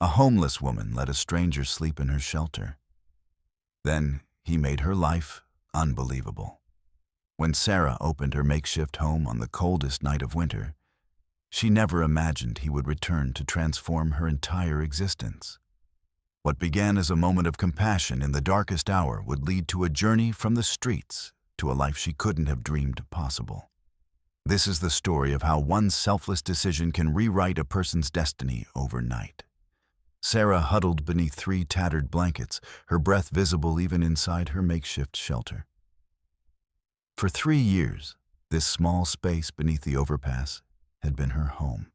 A homeless woman let a stranger sleep in her shelter. Then he made her life unbelievable. When Sarah opened her makeshift home on the coldest night of winter, she never imagined he would return to transform her entire existence. What began as a moment of compassion in the darkest hour would lead to a journey from the streets to a life she couldn't have dreamed possible. This is the story of how one selfless decision can rewrite a person's destiny overnight. Sarah huddled beneath 3 tattered blankets, her breath visible even inside her makeshift shelter. For 3 years, this small space beneath the overpass had been her home.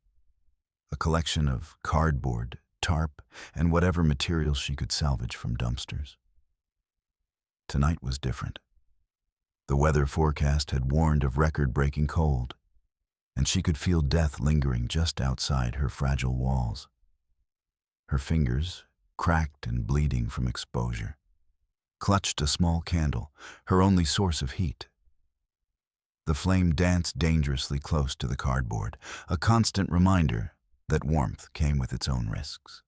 A collection of cardboard, tarp, and whatever materials she could salvage from dumpsters. Tonight was different. The weather forecast had warned of record-breaking cold, and she could feel death lingering just outside her fragile walls. Her fingers, cracked and bleeding from exposure, clutched a small candle, her only source of heat. The flame danced dangerously close to the cardboard, a constant reminder that warmth came with its own risks.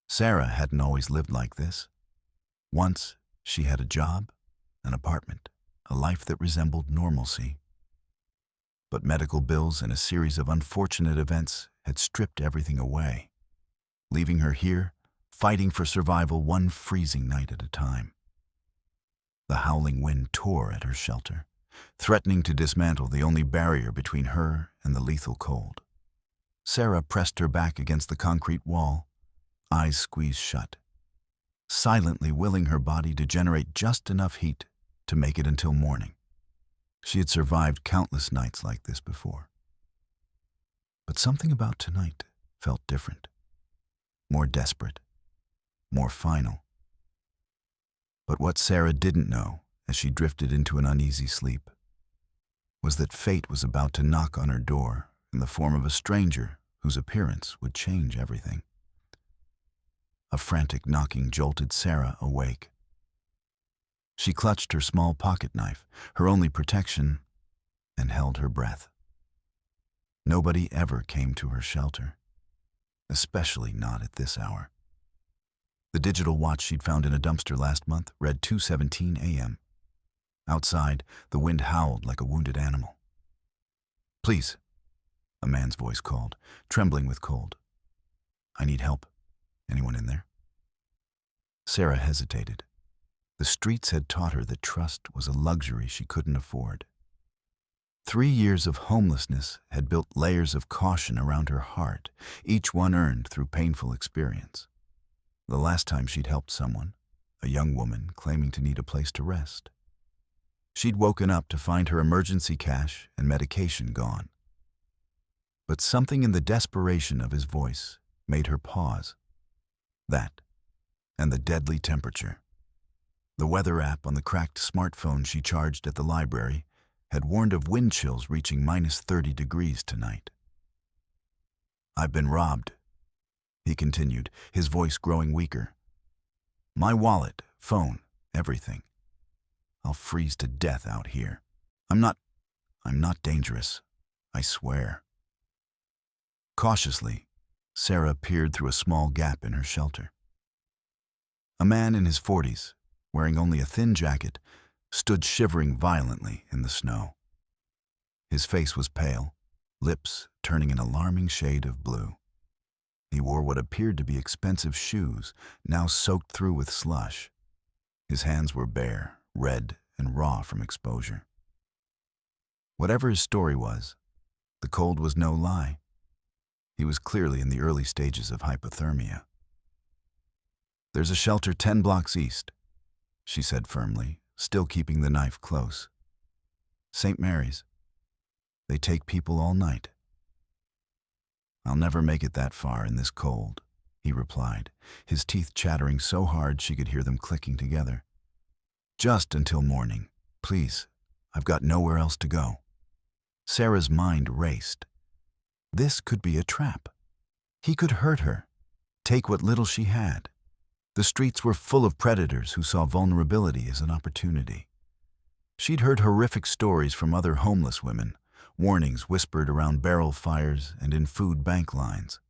Sarah hadn't always lived like this. Once, she had a job, an apartment, a life that resembled normalcy. But medical bills and a series of unfortunate events had stripped everything away, leaving her here, fighting for survival one freezing night at a time. The howling wind tore at her shelter, threatening to dismantle the only barrier between her and the lethal cold. Sarah pressed her back against the concrete wall, eyes squeezed shut, silently willing her body to generate just enough heat to make it until morning. She had survived countless nights like this before. But something about tonight felt different, more desperate, more final. But what Sarah didn't know, as she drifted into an uneasy sleep, was that fate was about to knock on her door in the form of a stranger whose appearance would change everything. A frantic knocking jolted Sarah awake. She clutched her small pocket knife, her only protection, and held her breath. Nobody ever came to her shelter, especially not at this hour. The digital watch she'd found in a dumpster last month read 2:17 a.m. Outside, the wind howled like a wounded animal. "Please," a man's voice called, trembling with cold. "I need help. Anyone in there?" Sarah hesitated. The streets had taught her that trust was a luxury she couldn't afford. 3 years of homelessness had built layers of caution around her heart, each one earned through painful experience. The last time she'd helped someone, a young woman claiming to need a place to rest. She'd woken up to find her emergency cash and medication gone. But something in the desperation of his voice made her pause. That, and the deadly temperature. The weather app on the cracked smartphone she charged at the library had warned of wind chills reaching -30 degrees tonight. "I've been robbed," he continued, his voice growing weaker. "My wallet, phone, everything. I'll freeze to death out here. I'm not dangerous, I swear." Cautiously, Sarah peered through a small gap in her shelter. A man in his 40s, wearing only a thin jacket, stood shivering violently in the snow. His face was pale, lips turning an alarming shade of blue. He wore what appeared to be expensive shoes, now soaked through with slush. His hands were bare, red, and raw from exposure. Whatever his story was, the cold was no lie. He was clearly in the early stages of hypothermia. "There's a shelter 10 blocks east," she said firmly, still keeping the knife close. "St. Mary's. They take people all night." "I'll never make it that far in this cold," he replied, his teeth chattering so hard she could hear them clicking together. "Just until morning. Please, I've got nowhere else to go." Sarah's mind raced. This could be a trap. He could hurt her, take what little she had. The streets were full of predators who saw vulnerability as an opportunity. She'd heard horrific stories from other homeless women, warnings whispered around barrel fires and in food bank lines.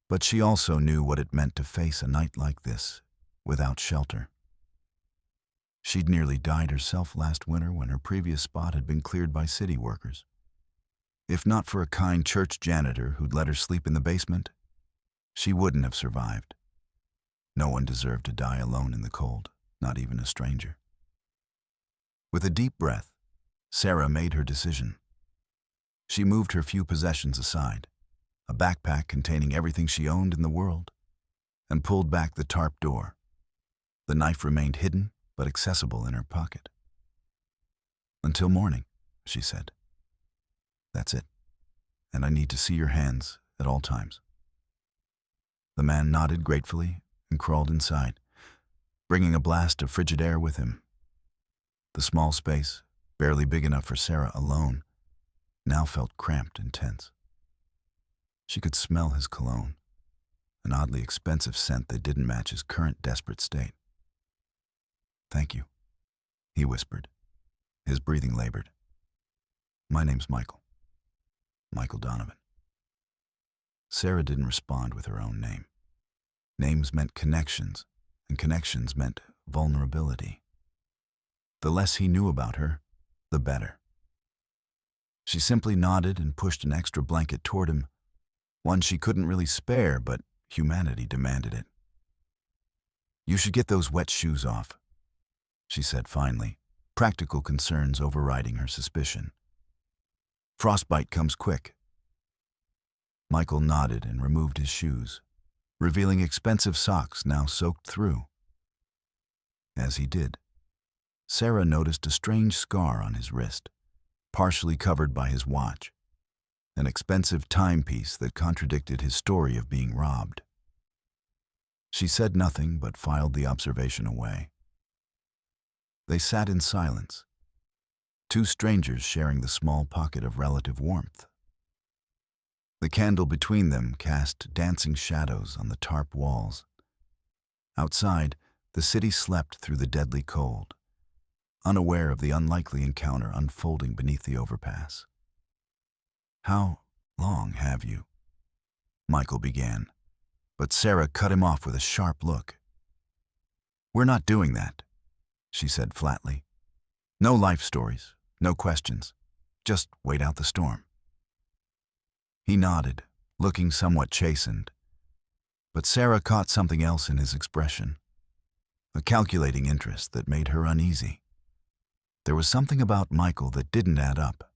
But she also knew what it meant to face a night like this, without shelter. She'd nearly died herself last winter when her previous spot had been cleared by city workers. If not for a kind church janitor who'd let her sleep in the basement, she wouldn't have survived. No one deserved to die alone in the cold, not even a stranger. With a deep breath, Sarah made her decision. She moved her few possessions aside, a backpack containing everything she owned in the world, and pulled back the tarp door. The knife remained hidden but accessible in her pocket. "Until morning," she said. "That's it, and I need to see your hands at all times." The man nodded gratefully and crawled inside, bringing a blast of frigid air with him. The small space, barely big enough for Sarah alone, now felt cramped and tense. She could smell his cologne, an oddly expensive scent that didn't match his current desperate state. "Thank you," he whispered, his breathing labored. "My name's Michael. Michael Donovan." Sarah didn't respond with her own name. Names meant connections, and connections meant vulnerability. The less he knew about her, the better. She simply nodded and pushed an extra blanket toward him, one she couldn't really spare, but humanity demanded it. "You should get those wet shoes off," she said finally, practical concerns overriding her suspicion. "Frostbite comes quick." Michael nodded and removed his shoes, revealing expensive socks now soaked through. As he did, Sarah noticed a strange scar on his wrist, partially covered by his watch, an expensive timepiece that contradicted his story of being robbed. She said nothing but filed the observation away. They sat in silence, two strangers sharing the small pocket of relative warmth. The candle between them cast dancing shadows on the tarp walls. Outside, the city slept through the deadly cold, unaware of the unlikely encounter unfolding beneath the overpass. "How long have you?" Michael began, but Sarah cut him off with a sharp look. "We're not doing that," she said flatly. "No life stories, no questions. Just wait out the storm." He nodded, looking somewhat chastened, but Sarah caught something else in his expression, a calculating interest that made her uneasy. There was something about Michael that didn't add up.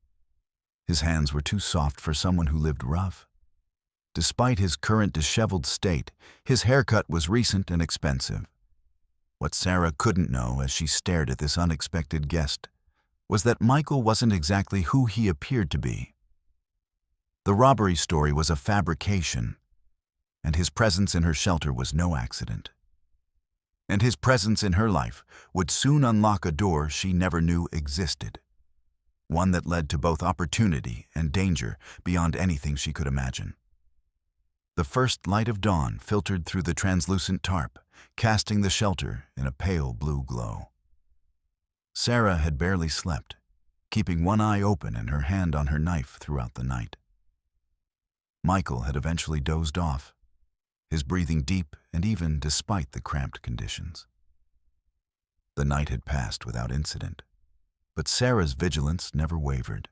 His hands were too soft for someone who lived rough. Despite his current disheveled state, his haircut was recent and expensive. What Sarah couldn't know as she stared at this unexpected guest was that Michael wasn't exactly who he appeared to be. The robbery story was a fabrication, and his presence in her shelter was no accident. And his presence in her life would soon unlock a door she never knew existed, one that led to both opportunity and danger beyond anything she could imagine. The first light of dawn filtered through the translucent tarp, casting the shelter in a pale blue glow. Sarah had barely slept, keeping one eye open and her hand on her knife throughout the night. Michael had eventually dozed off, his breathing deep and even despite the cramped conditions. The night had passed without incident, but Sarah's vigilance never wavered,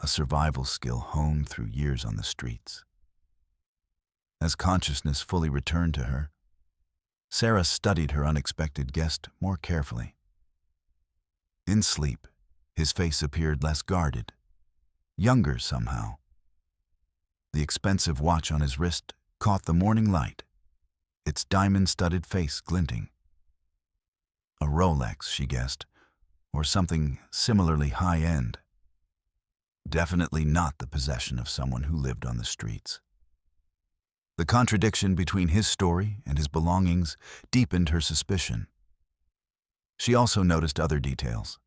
a survival skill honed through years on the streets. As consciousness fully returned to her, Sarah studied her unexpected guest more carefully. In sleep, his face appeared less guarded, younger somehow. The expensive watch on his wrist caught the morning light, its diamond-studded face glinting. A Rolex, she guessed, or something similarly high-end. Definitely not the possession of someone who lived on the streets. The contradiction between his story and his belongings deepened her suspicion. She also noticed other details.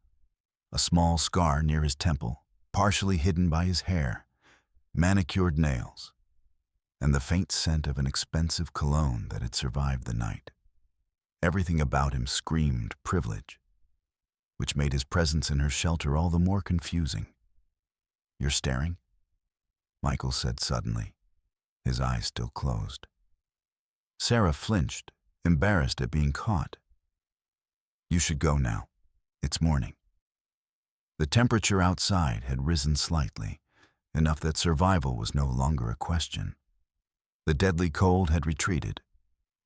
A small scar near his temple, partially hidden by his hair, manicured nails, and the faint scent of an expensive cologne that had survived the night. Everything about him screamed privilege, which made his presence in her shelter all the more confusing. "You're staring?" Michael said suddenly, his eyes still closed. Sarah flinched, embarrassed at being caught. "You should go now. It's morning." The temperature outside had risen slightly, enough that survival was no longer a question. The deadly cold had retreated,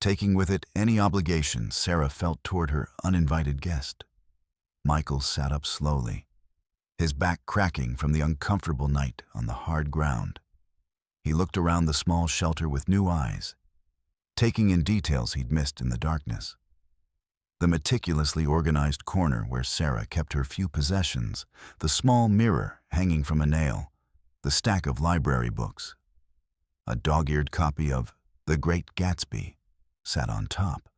taking with it any obligation Sarah felt toward her uninvited guest. Michael sat up slowly, his back cracking from the uncomfortable night on the hard ground. He looked around the small shelter with new eyes, taking in details he'd missed in the darkness. The meticulously organized corner where Sarah kept her few possessions, the small mirror hanging from a nail, the stack of library books. A dog-eared copy of The Great Gatsby sat on top,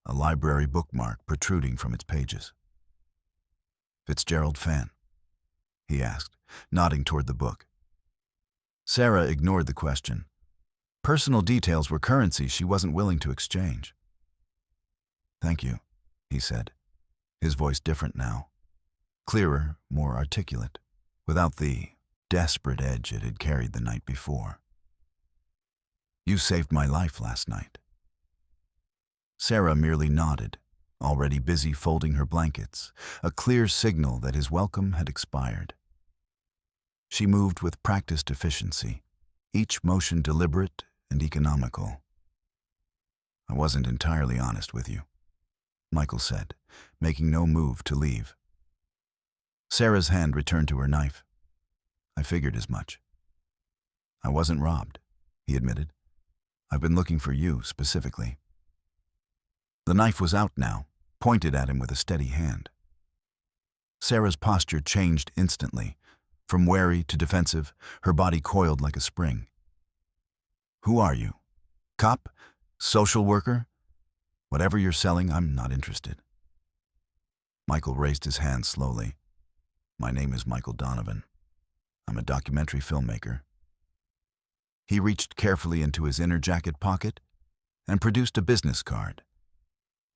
a library bookmark protruding from its pages. "Fitzgerald fan?" he asked, nodding toward the book. Sarah ignored the question. Personal details were currency she wasn't willing to exchange. "Thank you," he said, his voice different now, clearer, more articulate, without the desperate edge it had carried the night before. "You saved my life last night." Sarah merely nodded, already busy folding her blankets, a clear signal that his welcome had expired. She moved with practiced efficiency, each motion deliberate and economical. "I wasn't entirely honest with you," Michael said, making no move to leave. Sarah's hand returned to her knife. "I figured as much." "I wasn't robbed," he admitted. "I've been looking for you specifically." The knife was out now, pointed at him with a steady hand. Sarah's posture changed instantly. From wary to defensive, her body coiled like a spring. "Who are you? Cop? Social worker? Whatever you're selling, I'm not interested." Michael raised his hand slowly. "My name is Michael Donovan. I'm a documentary filmmaker." He reached carefully into his inner jacket pocket and produced a business card,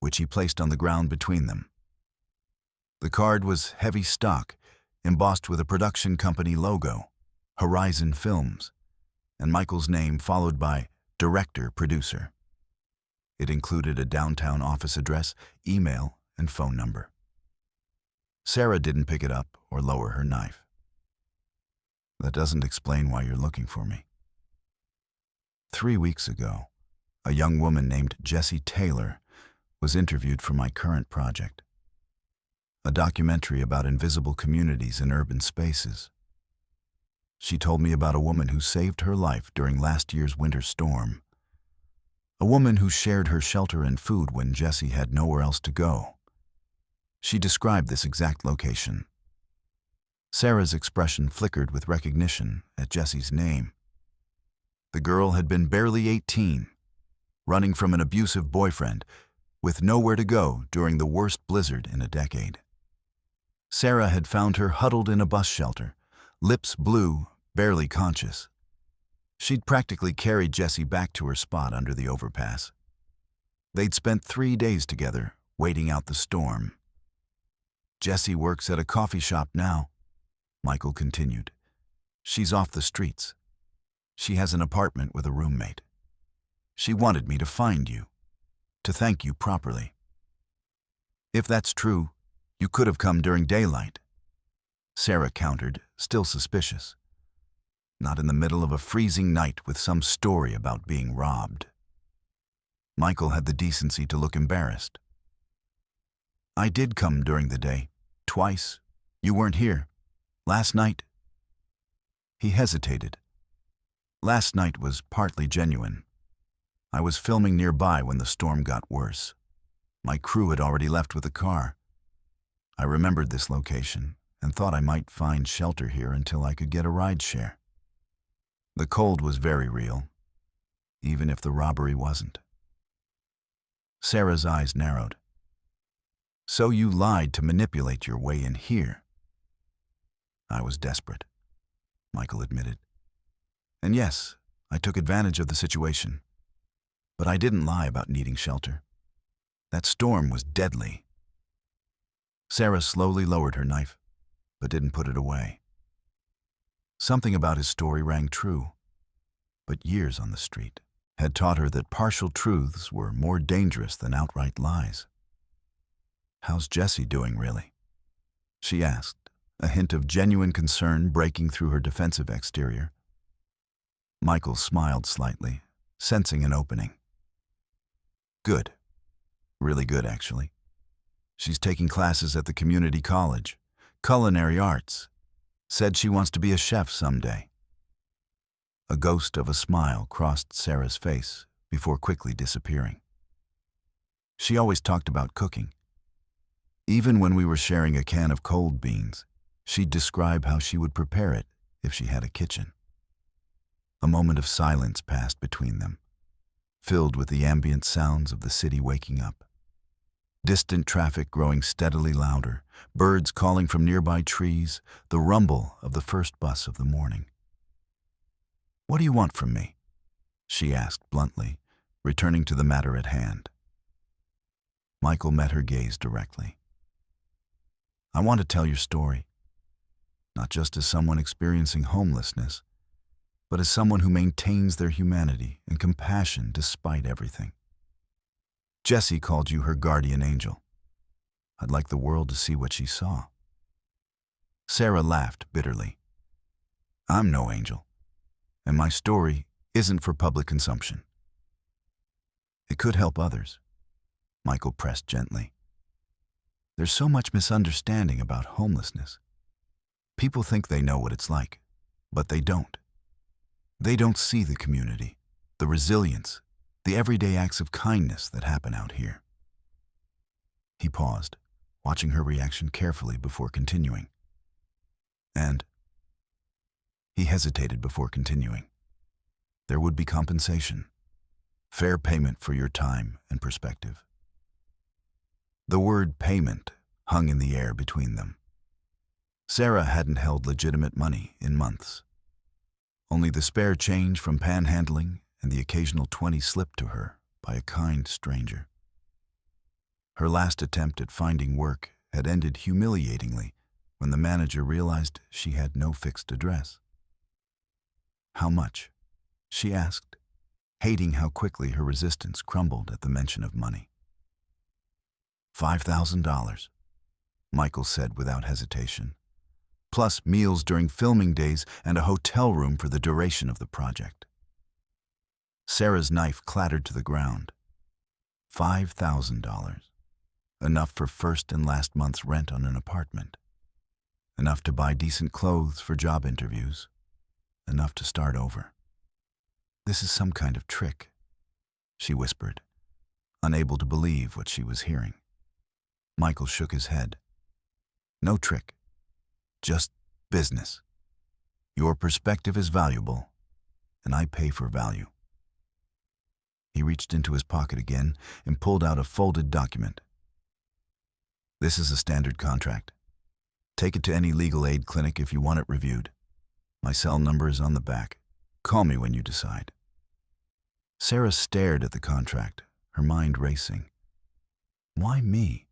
which he placed on the ground between them. The card was heavy stock, embossed with a production company logo, Horizon Films, and Michael's name followed by director-producer. It included a downtown office address, email, and phone number. Sarah didn't pick it up or lower her knife. "That doesn't explain why you're looking for me." 3 weeks ago, a young woman named Jessie Taylor was interviewed for my current project, a documentary about invisible communities in urban spaces. She told me about a woman who saved her life during last year's winter storm, a woman who shared her shelter and food when Jessie had nowhere else to go. She described this exact location. Sarah's expression flickered with recognition at Jessie's name. The girl had been barely 18, running from an abusive boyfriend, with nowhere to go during the worst blizzard in a decade. Sarah had found her huddled in a bus shelter, lips blue, barely conscious. She'd practically carried Jessie back to her spot under the overpass. They'd spent 3 days together, waiting out the storm. "Jessie works at a coffee shop now," Michael continued. "She's off the streets. She has an apartment with a roommate. She wanted me to find you, to thank you properly. If that's true, you could have come during daylight," Sarah countered, still suspicious. "Not in the middle of a freezing night with some story about being robbed." Michael had the decency to look embarrassed. "I did come during the day, twice. You weren't here. Last night." He hesitated. "Last night was partly genuine. I was filming nearby when the storm got worse. My crew had already left with the car. I remembered this location and thought I might find shelter here until I could get a ride share. The cold was very real, even if the robbery wasn't." Sarah's eyes narrowed. "So you lied to manipulate your way in here?" "I was desperate," Michael admitted. "And yes, I took advantage of the situation. But I didn't lie about needing shelter. That storm was deadly." Sarah slowly lowered her knife, but didn't put it away. Something about his story rang true. but years on the street had taught her that partial truths were more dangerous than outright lies. "How's Jessie doing, really?" she asked, a hint of genuine concern breaking through her defensive exterior. Michael smiled slightly, sensing an opening. "Good. Really good, actually. She's taking classes at the community college, culinary arts. Said she wants to be a chef someday." A ghost of a smile crossed Sarah's face before quickly disappearing. She always talked about cooking. Even when we were sharing a can of cold beans, she'd describe how she would prepare it if she had a kitchen. A moment of silence passed between them, filled with the ambient sounds of the city waking up. Distant traffic growing steadily louder, birds calling from nearby trees, the rumble of the first bus of the morning. "What do you want from me?" she asked bluntly, returning to the matter at hand. Michael met her gaze directly. "I want to tell your story, not just as someone experiencing homelessness, but as someone who maintains their humanity and compassion despite everything. Jessie called you her guardian angel. I'd like the world to see what she saw." Sarah laughed bitterly. "I'm no angel, and my story isn't for public consumption." "It could help others," Michael pressed gently. "There's so much misunderstanding about homelessness. People think they know what it's like, but they don't. They don't see the community, the resilience, the everyday acts of kindness that happen out here." He paused, watching her reaction carefully before continuing. "And?" He hesitated before continuing. "There would be compensation, fair payment for your time and perspective." The word payment hung in the air between them. Sarah hadn't held legitimate money in months. Only the spare change from panhandling and the occasional 20 slipped to her by a kind stranger. Her last attempt at finding work had ended humiliatingly when the manager realized she had no fixed address. "How much?" she asked, hating how quickly her resistance crumbled at the mention of money. $5,000, Michael said without hesitation, plus meals during filming days and a hotel room for the duration of the project. Sarah's knife clattered to the ground. $5,000. Enough for first and last month's rent on an apartment. Enough to buy decent clothes for job interviews. Enough to start over. "This is some kind of trick," she whispered, unable to believe what she was hearing. Michael shook his head. "No trick. Just business. Your perspective is valuable, and I pay for value." He reached into his pocket again and pulled out a folded document. "This is a standard contract. Take it to any legal aid clinic if you want it reviewed. My cell number is on the back. Call me when you decide." Sarah stared at the contract, her mind racing. Why me?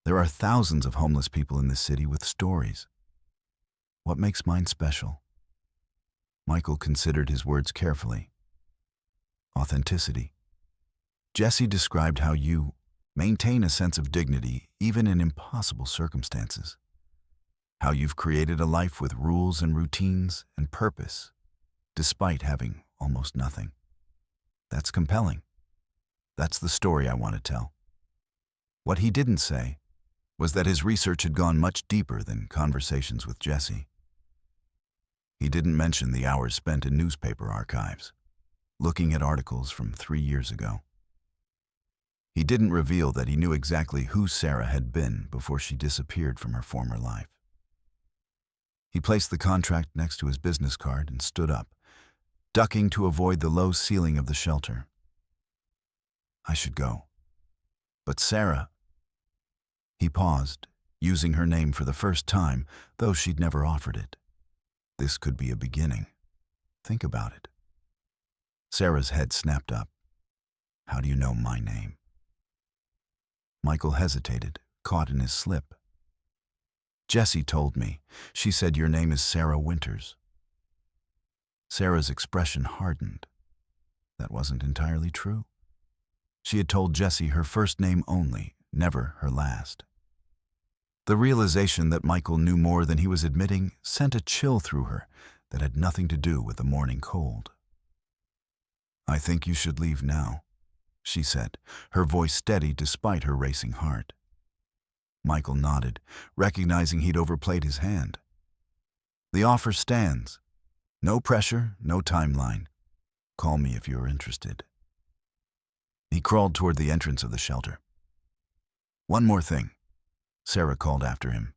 There are thousands of homeless people in this city with stories. What makes mine special? Michael considered his words carefully. Authenticity. Jessie described how you maintain a sense of dignity even in impossible circumstances. How you've created a life with rules and routines and purpose, despite having almost nothing. That's compelling. That's the story I want to tell. What he didn't say was that his research had gone much deeper than conversations with Jessie. He didn't mention the hours spent in newspaper archives, looking at articles from 3 years ago. He didn't reveal that he knew exactly who Sarah had been before she disappeared from her former life. He placed the contract next to his business card and stood up, ducking to avoid the low ceiling of the shelter. I should go. But Sarah... He paused, using her name for the first time, though she'd never offered it. This could be a beginning. Think about it. Sarah's head snapped up. How do you know my name? Michael hesitated, caught in his slip. Jessie told me. She said your name is Sarah Winters. Sarah's expression hardened. That wasn't entirely true. She had told Jessie her first name only, never her last. The realization that Michael knew more than he was admitting sent a chill through her that had nothing to do with the morning cold. "I think you should leave now," she said, her voice steady despite her racing heart. Michael nodded, recognizing he'd overplayed his hand. "The offer stands. No pressure, no timeline. Call me if you're interested." He crawled toward the entrance of the shelter. "One more thing," Sarah called after him.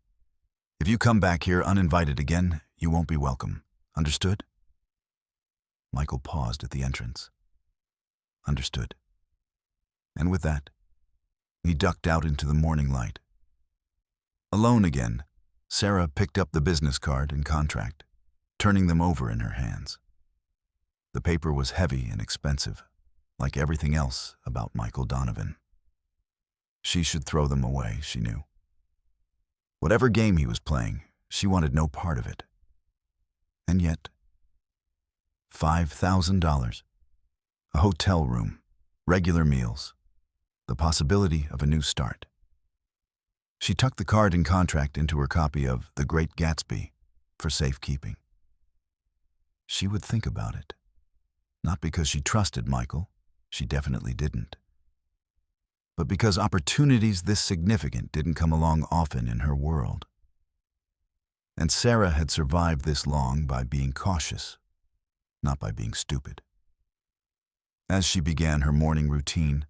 "If you come back here uninvited again, you won't be welcome. Understood?" Michael paused at the entrance. Understood. And with that, he ducked out into the morning light. Alone again, Sarah picked up the business card and contract, turning them over in her hands. The paper was heavy and expensive, like everything else about Michael Donovan. She should throw them away, she knew. Whatever game he was playing, she wanted no part of it. And yet, $5,000, a hotel room, regular meals, the possibility of a new start. She tucked the card and contract into her copy of The Great Gatsby for safekeeping. She would think about it. Not because she trusted Michael, she definitely didn't, but because opportunities this significant didn't come along often in her world. And Sarah had survived this long by being cautious, not by being stupid. As she began her morning routine,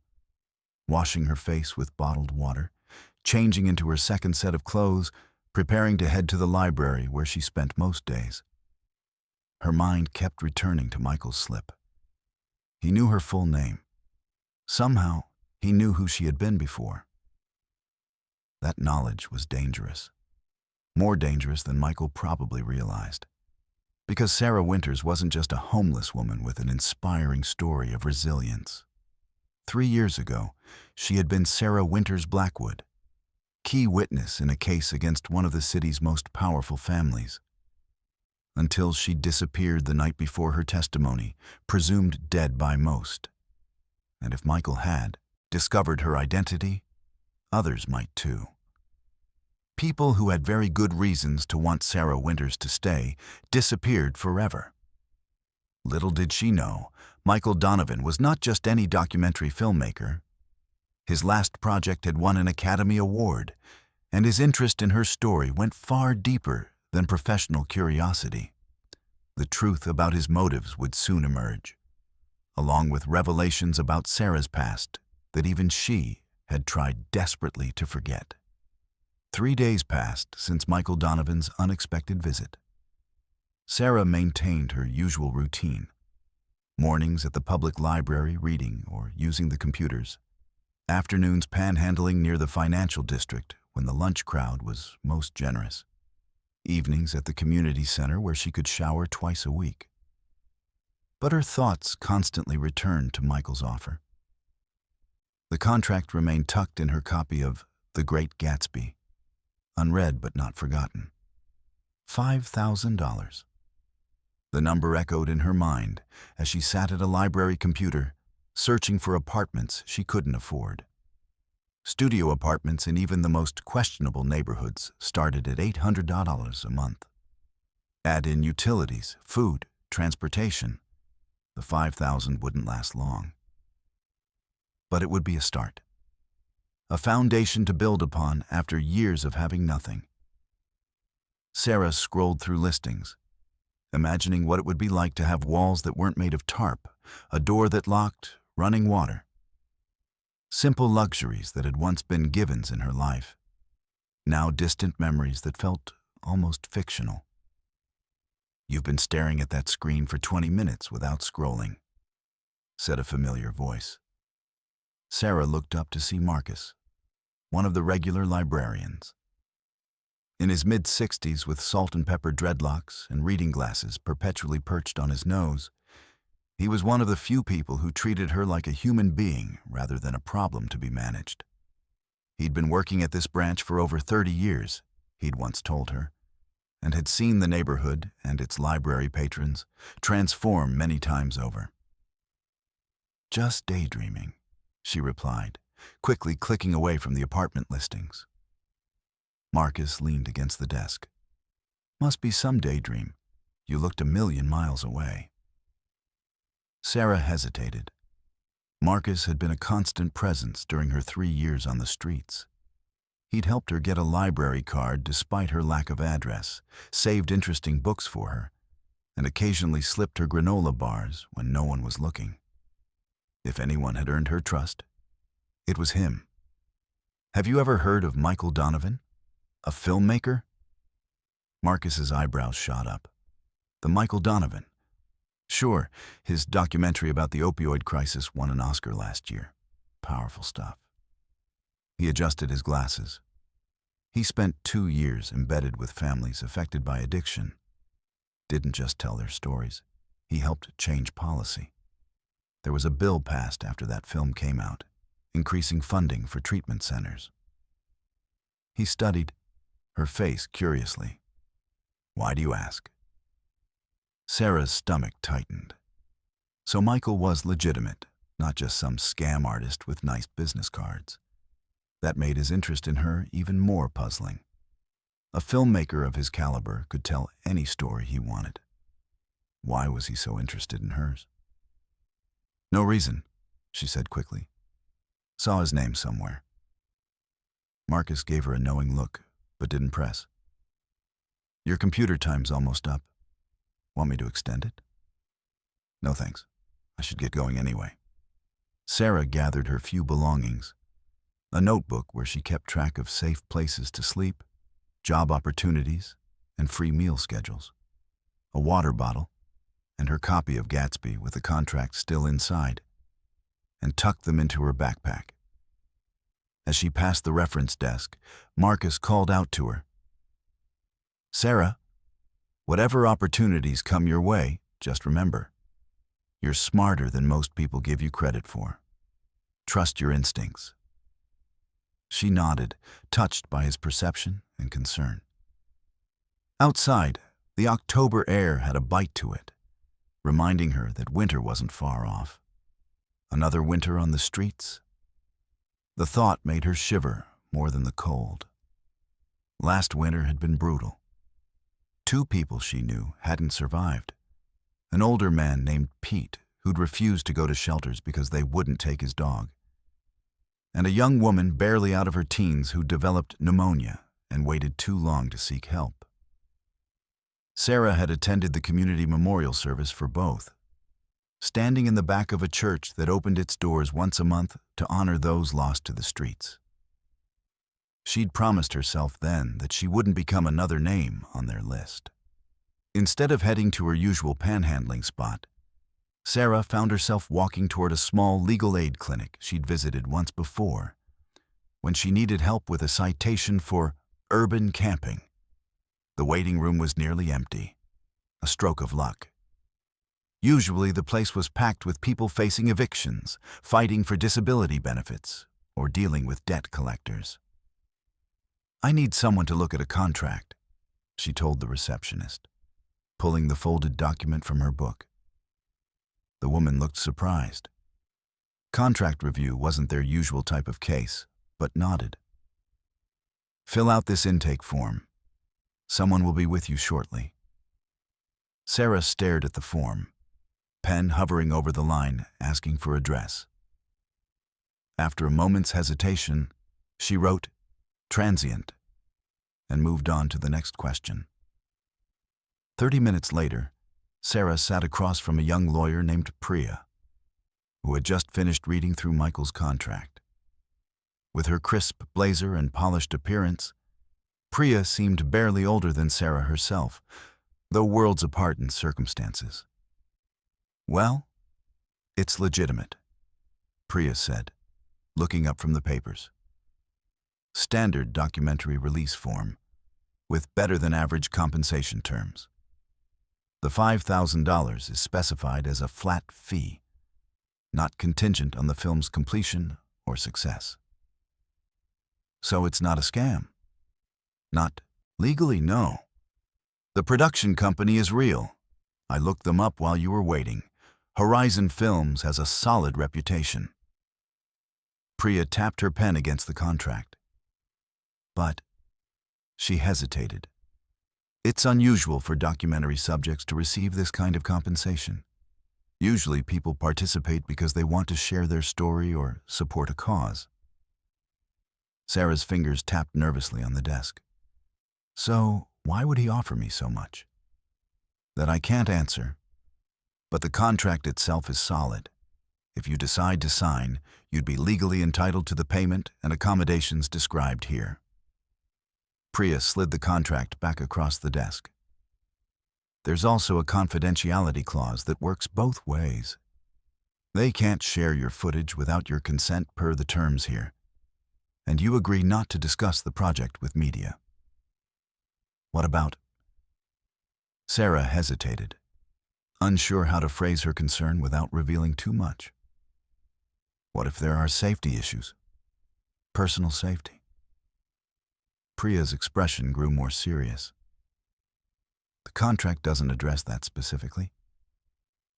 washing her face with bottled water, changing into her second set of clothes, preparing to head to the library where she spent most days, her mind kept returning to Michael's slip. He knew her full name. Somehow, he knew who she had been before. That knowledge was dangerous. More dangerous than Michael probably realized. Because Sarah Winters wasn't just a homeless woman with an inspiring story of resilience. 3 years ago, she had been Sarah Winters Blackwood, key witness in a case against one of the city's most powerful families. Until she disappeared the night before her testimony, presumed dead by most. And if Michael had discovered her identity, others might too. People who had very good reasons to want Sarah Winters to stay disappeared forever. Little did she know, Michael Donovan was not just any documentary filmmaker. His last project had won an Academy Award, and his interest in her story went far deeper than professional curiosity. The truth about his motives would soon emerge, along with revelations about Sarah's past that even she had tried desperately to forget. 3 days passed since Michael Donovan's unexpected visit. Sarah maintained her usual routine. Mornings at the public library reading or using the computers. Afternoons panhandling near the financial district when the lunch crowd was most generous. Evenings at the community center where she could shower twice a week. But her thoughts constantly returned to Michael's offer. The contract remained tucked in her copy of The Great Gatsby, unread but not forgotten. $5,000. The number echoed in her mind as she sat at a library computer, searching for apartments she couldn't afford. Studio apartments in even the most questionable neighborhoods started at $800 a month. Add in utilities, food, transportation. The $5,000 wouldn't last long. But it would be a start. A foundation to build upon after years of having nothing. Sarah scrolled through listings, imagining what it would be like to have walls that weren't made of tarp, a door that locked, running water. Simple luxuries that had once been givens in her life, now distant memories that felt almost fictional. "You've been staring at that screen for 20 minutes without scrolling," said a familiar voice. Sarah looked up to see Marcus, one of the regular librarians. In his mid-60s with salt and pepper dreadlocks and reading glasses perpetually perched on his nose, he was one of the few people who treated her like a human being rather than a problem to be managed. He'd been working at this branch for over 30 years, he'd once told her, and had seen the neighborhood and its library patrons transform many times over. "Just daydreaming," she replied, quickly clicking away from the apartment listings. Marcus leaned against the desk. "Must be some daydream. You looked a million miles away." Sarah hesitated. Marcus had been a constant presence during her 3 years on the streets. He'd helped her get a library card despite her lack of address, saved interesting books for her, and occasionally slipped her granola bars when no one was looking. If anyone had earned her trust, it was him. "Have you ever heard of Michael Donovan? A filmmaker?" Marcus's eyebrows shot up. "The Michael Donovan? Sure, his documentary about the opioid crisis won an Oscar last year. Powerful stuff." He adjusted his glasses. He spent 2 years embedded with families affected by addiction. Didn't just tell their stories. He helped change policy. There was a bill passed after that film came out, increasing funding for treatment centers. He studied her face curiously. "Why do you ask?" Sarah's stomach tightened. So Michael was legitimate, not just some scam artist with nice business cards. That made his interest in her even more puzzling. A filmmaker of his caliber could tell any story he wanted. Why was he so interested in hers? "No reason," she said quickly. "Saw his name somewhere." Marcus gave her a knowing look, but didn't press. "Your computer time's almost up. Want me to extend it?" "No thanks. I should get going anyway." Sarah gathered her few belongings. A notebook where she kept track of safe places to sleep, job opportunities, and free meal schedules. A water bottle, and her copy of Gatsby with the contract still inside, and tucked them into her backpack. As she passed the reference desk, Marcus called out to her. "Sarah, whatever opportunities come your way, just remember, you're smarter than most people give you credit for. Trust your instincts." She nodded, touched by his perception and concern. Outside, the October air had a bite to it, reminding her that winter wasn't far off. Another winter on the streets? The thought made her shiver more than the cold. Last winter had been brutal. 2 people she knew hadn't survived. An older man named Pete, who'd refused to go to shelters because they wouldn't take his dog, and a young woman barely out of her teens who developed pneumonia and waited too long to seek help. Sarah had attended the community memorial service for both, standing in the back of a church that opened its doors once a month to honor those lost to the streets. She'd promised herself then that she wouldn't become another name on their list. Instead of heading to her usual panhandling spot, Sarah found herself walking toward a small legal aid clinic she'd visited once before, when she needed help with a citation for urban camping. The waiting room was nearly empty, a stroke of luck. Usually the place was packed with people facing evictions, fighting for disability benefits, or dealing with debt collectors. "I need someone to look at a contract," she told the receptionist, pulling the folded document from her book. The woman looked surprised. Contract review wasn't their usual type of case, but nodded. "Fill out this intake form. Someone will be with you shortly." Sarah stared at the form, pen hovering over the line asking for address. After a moment's hesitation, she wrote, "Transient," and moved on to the next question. 30 minutes later, Sarah sat across from a young lawyer named Priya, who had just finished reading through Michael's contract. With her crisp blazer and polished appearance, Priya seemed barely older than Sarah herself, though worlds apart in circumstances. "Well, it's legitimate," Priya said, looking up from the papers. "Standard documentary release form, with better-than-average compensation terms. The $5,000 is specified as a flat fee, not contingent on the film's completion or success." "So it's not a scam?" "Not legally, no. The production company is real. I looked them up while you were waiting. Horizon Films has a solid reputation. Priya tapped her pen against the contract. But she hesitated. It's unusual for documentary subjects to receive this kind of compensation. Usually people participate because they want to share their story or support a cause. Sarah's fingers tapped nervously on the desk. So, why would he offer me so much? That I can't answer. But the contract itself is solid. If you decide to sign, you'd be legally entitled to the payment and accommodations described here. Priya slid the contract back across the desk. There's also a confidentiality clause that works both ways. They can't share your footage without your consent per the terms here. And you agree not to discuss the project with media. What about? Sarah hesitated, unsure how to phrase her concern without revealing too much. What if there are safety issues? Personal safety? Priya's expression grew more serious. The contract doesn't address that specifically.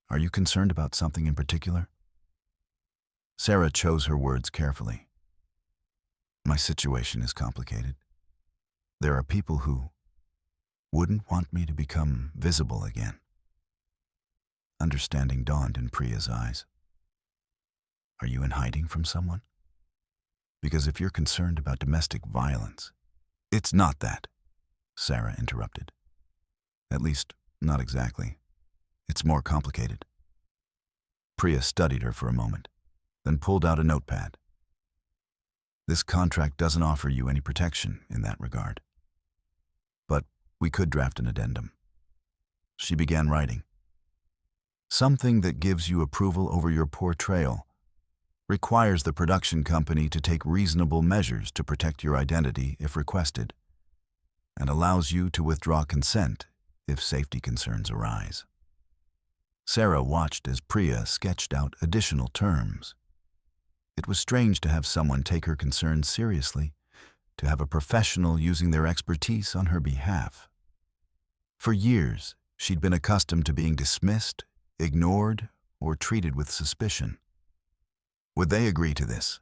Are you concerned about something in particular? Sarah chose her words carefully. My situation is complicated. There are people who wouldn't want me to become visible again. Understanding dawned in Priya's eyes. Are you in hiding from someone? Because if you're concerned about domestic violence, it's not that, Sarah interrupted. At least, not exactly. It's more complicated. Priya studied her for a moment, then pulled out a notepad. This contract doesn't offer you any protection in that regard. But we could draft an addendum. She began writing. Something that gives you approval over your portrayal, requires the production company to take reasonable measures to protect your identity if requested, and allows you to withdraw consent if safety concerns arise. Sarah watched as Priya sketched out additional terms. It was strange to have someone take her concerns seriously, to have a professional using their expertise on her behalf. For years, she'd been accustomed to being dismissed, ignored, or treated with suspicion. Would they agree to this?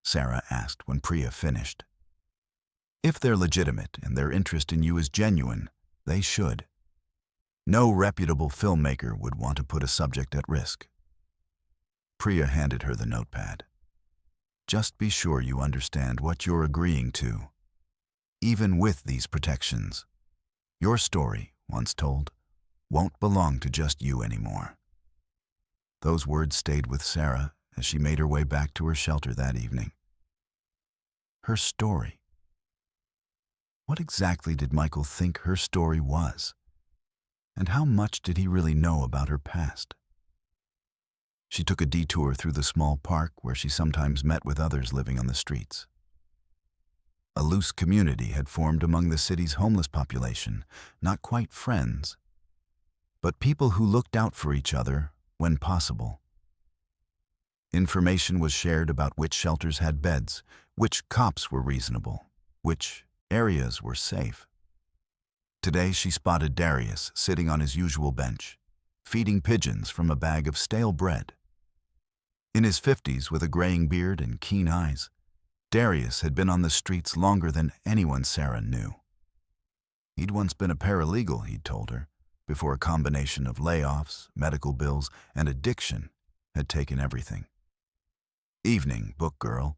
Sarah asked when Priya finished. If they're legitimate and their interest in you is genuine, they should. No reputable filmmaker would want to put a subject at risk. Priya handed her the notepad. Just be sure you understand what you're agreeing to. Even with these protections, your story, once told, won't belong to just you anymore. Those words stayed with Sarah as she made her way back to her shelter that evening. Her story. What exactly did Michael think her story was? And how much did he really know about her past? She took a detour through the small park where she sometimes met with others living on the streets. A loose community had formed among the city's homeless population, not quite friends, but people who looked out for each other when possible. Information was shared about which shelters had beds, which cops were reasonable, which areas were safe. Today she spotted Darius sitting on his usual bench, feeding pigeons from a bag of stale bread. In his 50s, with a graying beard and keen eyes, Darius had been on the streets longer than anyone Sarah knew. He'd once been a paralegal, he'd told her, before a combination of layoffs, medical bills, and addiction had taken everything. Evening, book girl,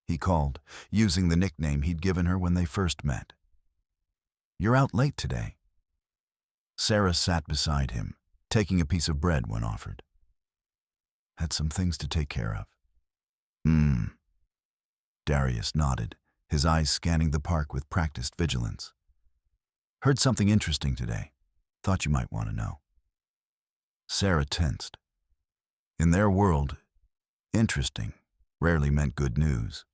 he called, using the nickname he'd given her when they first met. You're out late today. Sarah sat beside him, taking a piece of bread when offered. Had some things to take care of. Darius nodded, his eyes scanning the park with practiced vigilance. Heard something interesting today. Thought you might want to know. Sarah tensed. In their world, interesting rarely meant good news.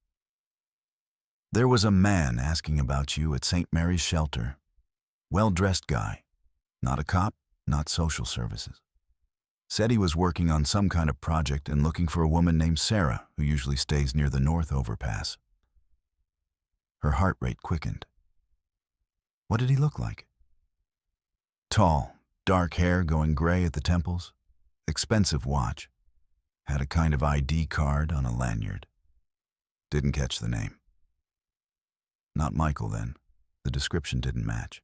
There was a man asking about you at St. Mary's shelter. Well-dressed guy. Not a cop, not social services. Said he was working on some kind of project and looking for a woman named Sarah who usually stays near the North Overpass. Her heart rate quickened. What did he look like? Tall, dark hair going gray at the temples, expensive watch, had a kind of ID card on a lanyard. Didn't catch the name. Not Michael, then. The description didn't match,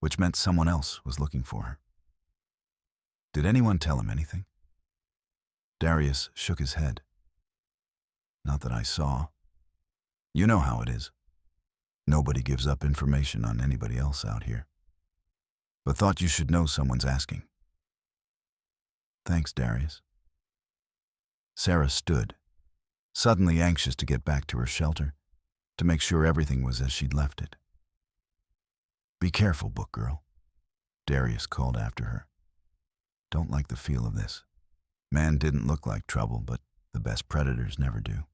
which meant someone else was looking for her. Did anyone tell him anything? Darius shook his head. Not that I saw. You know how it is. Nobody gives up information on anybody else out here. But thought you should know someone's asking. Thanks, Darius. Sarah stood, suddenly anxious to get back to her shelter, to make sure everything was as she'd left it. Be careful, book girl, Darius called after her. Don't like the feel of this. Man didn't look like trouble, but the best predators never do.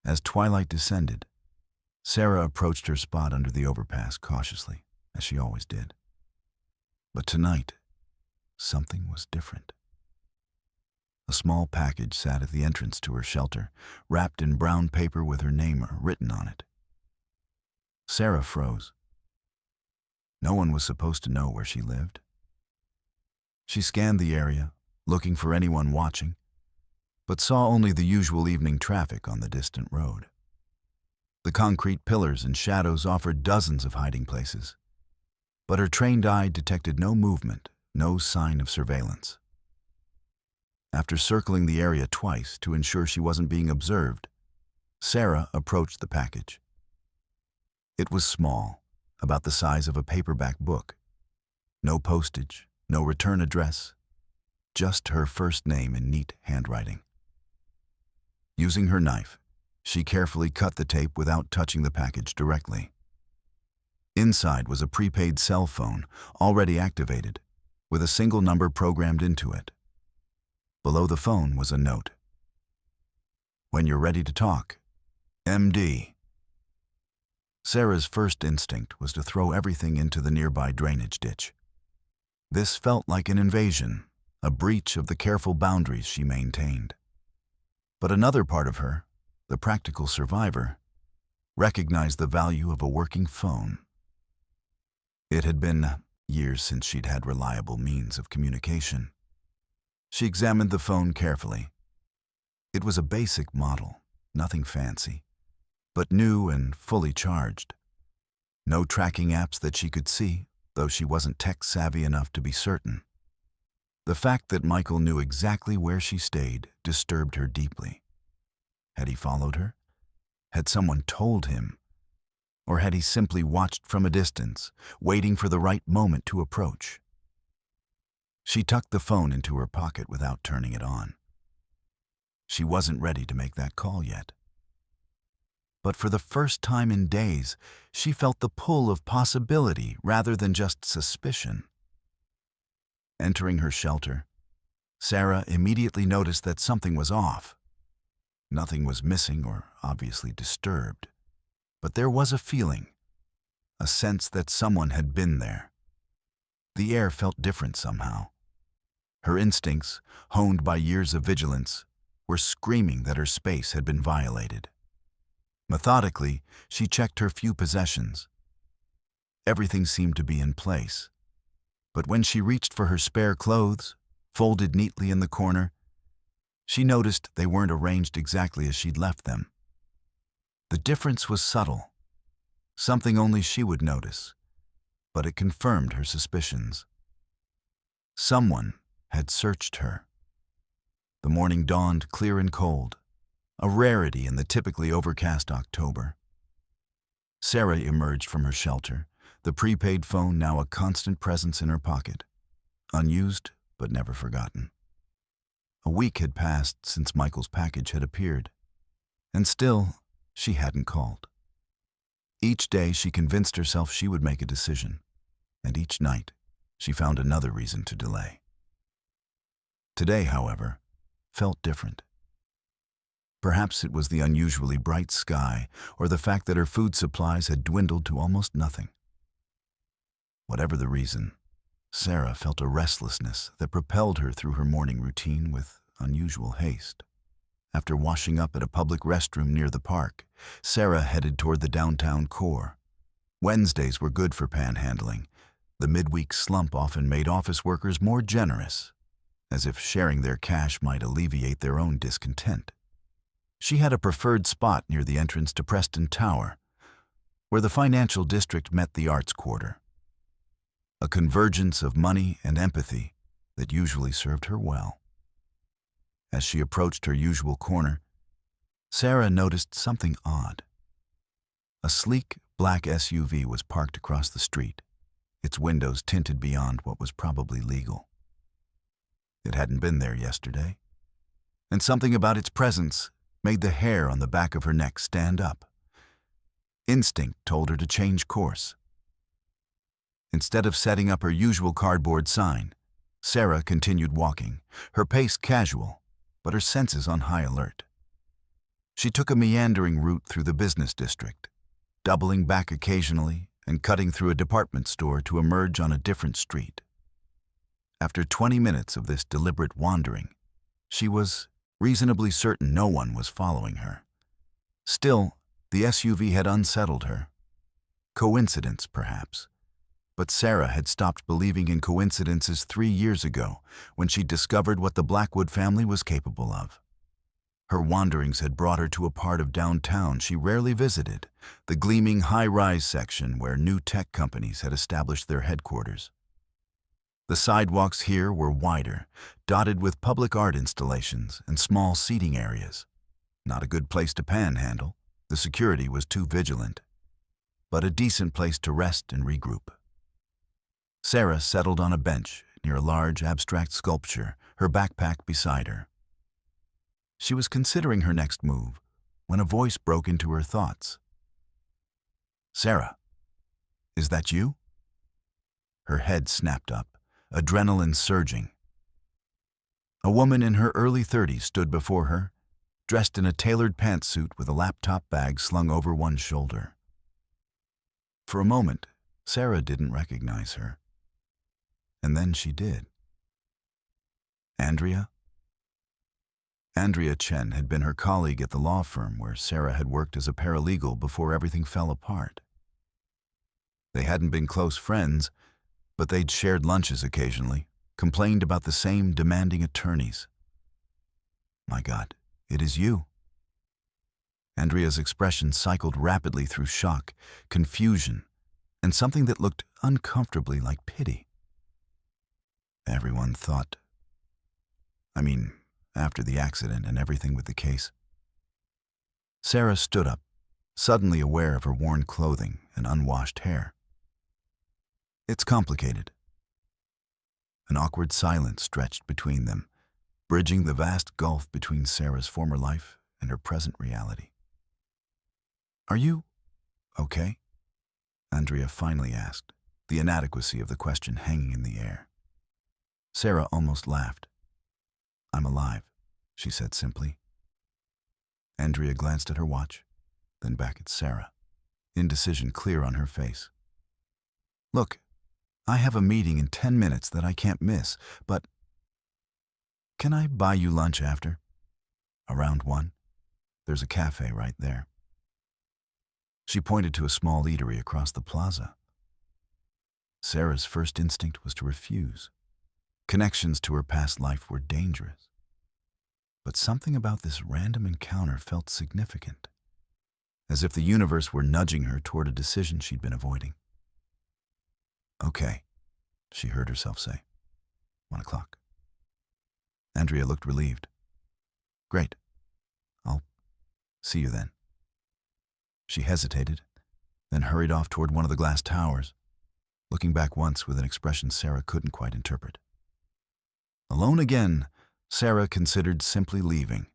As twilight descended, Sarah approached her spot under the overpass cautiously, as she always did. But tonight, something was different. A small package sat at the entrance to her shelter, wrapped in brown paper with her name written on it. Sarah froze. No one was supposed to know where she lived. She scanned the area, looking for anyone watching, but saw only the usual evening traffic on the distant road. The concrete pillars and shadows offered dozens of hiding places, but her trained eye detected no movement, no sign of surveillance. After circling the area twice to ensure she wasn't being observed, Sarah approached the package. It was small, about the size of a paperback book. No postage, no return address, just her first name in neat handwriting. Using her knife, she carefully cut the tape without touching the package directly. Inside was a prepaid cell phone, already activated, with a single number programmed into it. Below the phone was a note. When you're ready to talk, MD. Sarah's first instinct was to throw everything into the nearby drainage ditch. This felt like an invasion, a breach of the careful boundaries she maintained. But another part of her, the practical survivor, recognized the value of a working phone. It had been years since she'd had reliable means of communication. She examined the phone carefully. It was a basic model, nothing fancy, but new and fully charged. No tracking apps that she could see, though she wasn't tech-savvy enough to be certain. The fact that Michael knew exactly where she stayed disturbed her deeply. Had he followed her? Had someone told him? Or had he simply watched from a distance, waiting for the right moment to approach? She tucked the phone into her pocket without turning it on. She wasn't ready to make that call yet. But for the first time in days, she felt the pull of possibility rather than just suspicion. Entering her shelter, Sarah immediately noticed that something was off. Nothing was missing or obviously disturbed, but there was a feeling, a sense that someone had been there. The air felt different somehow. Her instincts, honed by years of vigilance, were screaming that her space had been violated. Methodically, she checked her few possessions. Everything seemed to be in place. But when she reached for her spare clothes, folded neatly in the corner, she noticed they weren't arranged exactly as she'd left them. The difference was subtle, something only she would notice, but it confirmed her suspicions. Someone had searched her. The morning dawned clear and cold, a rarity in the typically overcast October. Sarah emerged from her shelter, the prepaid phone now a constant presence in her pocket, unused but never forgotten. A week had passed since Michael's package had appeared, and still she hadn't called. Each day she convinced herself she would make a decision, and each night she found another reason to delay. Today, however, felt different. Perhaps it was the unusually bright sky or the fact that her food supplies had dwindled to almost nothing. Whatever the reason, Sarah felt a restlessness that propelled her through her morning routine with unusual haste. After washing up at a public restroom near the park, Sarah headed toward the downtown core. Wednesdays were good for panhandling, The midweek slump often made office workers more generous, as if sharing their cash might alleviate their own discontent. She had a preferred spot near the entrance to Preston Tower, where the financial district met the arts quarter. A convergence of money and empathy that usually served her well. As she approached her usual corner, Sarah noticed something odd. A sleek, black SUV was parked across the street, its windows tinted beyond what was probably legal. It hadn't been there yesterday, and something about its presence made the hair on the back of her neck stand up. Instinct told her to change course. Instead of setting up her usual cardboard sign, Sarah continued walking, her pace casual, but her senses on high alert. She took a meandering route through the business district, doubling back occasionally and cutting through a department store to emerge on a different street. After 20 minutes of this deliberate wandering, she was reasonably certain no one was following her. Still, the SUV had unsettled her. Coincidence, perhaps. But Sarah had stopped believing in coincidences 3 years ago when she discovered what the Blackwood family was capable of. Her wanderings had brought her to a part of downtown she rarely visited, the gleaming high-rise section where new tech companies had established their headquarters. The sidewalks here were wider, dotted with public art installations and small seating areas. Not a good place to panhandle, the security was too vigilant, but a decent place to rest and regroup. Sarah settled on a bench near a large abstract sculpture, her backpack beside her. She was considering her next move when a voice broke into her thoughts. "Sarah, is that you?" Her head snapped up, adrenaline surging. A woman in her early 30s stood before her, dressed in a tailored pantsuit with a laptop bag slung over one shoulder. For a moment, Sarah didn't recognize her. And then she did. Andrea? Andrea Chen had been her colleague at the law firm where Sarah had worked as a paralegal before everything fell apart. They hadn't been close friends, but they'd shared lunches occasionally, complained about the same demanding attorneys. "My God, it is you." Andrea's expression cycled rapidly through shock, confusion, and something that looked uncomfortably like pity. Everyone thought... after the accident and everything with the case. Sarah stood up, suddenly aware of her worn clothing and unwashed hair. "It's complicated." An awkward silence stretched between them, bridging the vast gulf between Sarah's former life and her present reality. "Are you okay?" Andrea finally asked, the inadequacy of the question hanging in the air. Sarah almost laughed. "I'm alive," she said simply. Andrea glanced at her watch, then back at Sarah, indecision clear on her face. "Look, I have a meeting in 10 minutes that I can't miss, but can I buy you lunch after? Around 1? There's a cafe right there." She pointed to a small eatery across the plaza. Sarah's first instinct was to refuse. Connections to her past life were dangerous. But something about this random encounter felt significant, as if the universe were nudging her toward a decision she'd been avoiding. "Okay," she heard herself say. 1 o'clock. Andrea looked relieved. "Great. I'll see you then." She hesitated, then hurried off toward one of the glass towers, looking back once with an expression Sarah couldn't quite interpret. Alone again, Sarah considered simply leaving.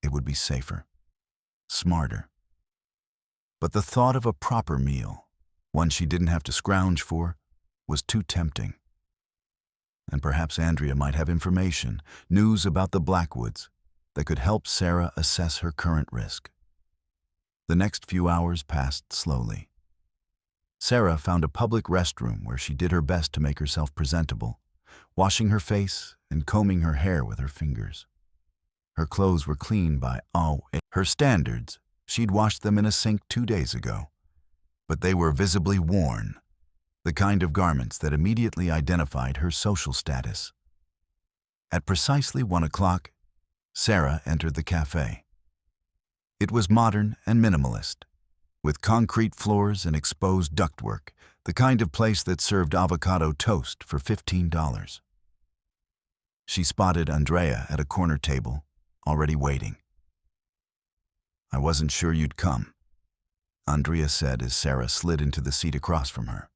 It would be safer, smarter. But the thought of a proper meal, one she didn't have to scrounge for, was too tempting. And perhaps Andrea might have information, news about the Blackwoods, that could help Sarah assess her current risk. The next few hours passed slowly. Sarah found a public restroom where she did her best to make herself presentable, washing her face and combing her hair with her fingers. Her clothes were clean by her standards. She'd washed them in a sink 2 days ago, but they were visibly worn, the kind of garments that immediately identified her social status. At precisely 1 o'clock, Sarah entered the cafe. It was modern and minimalist, with concrete floors and exposed ductwork, the kind of place that served avocado toast for $15. She spotted Andrea at a corner table, already waiting. "I wasn't sure you'd come," Andrea said as Sarah slid into the seat across from her.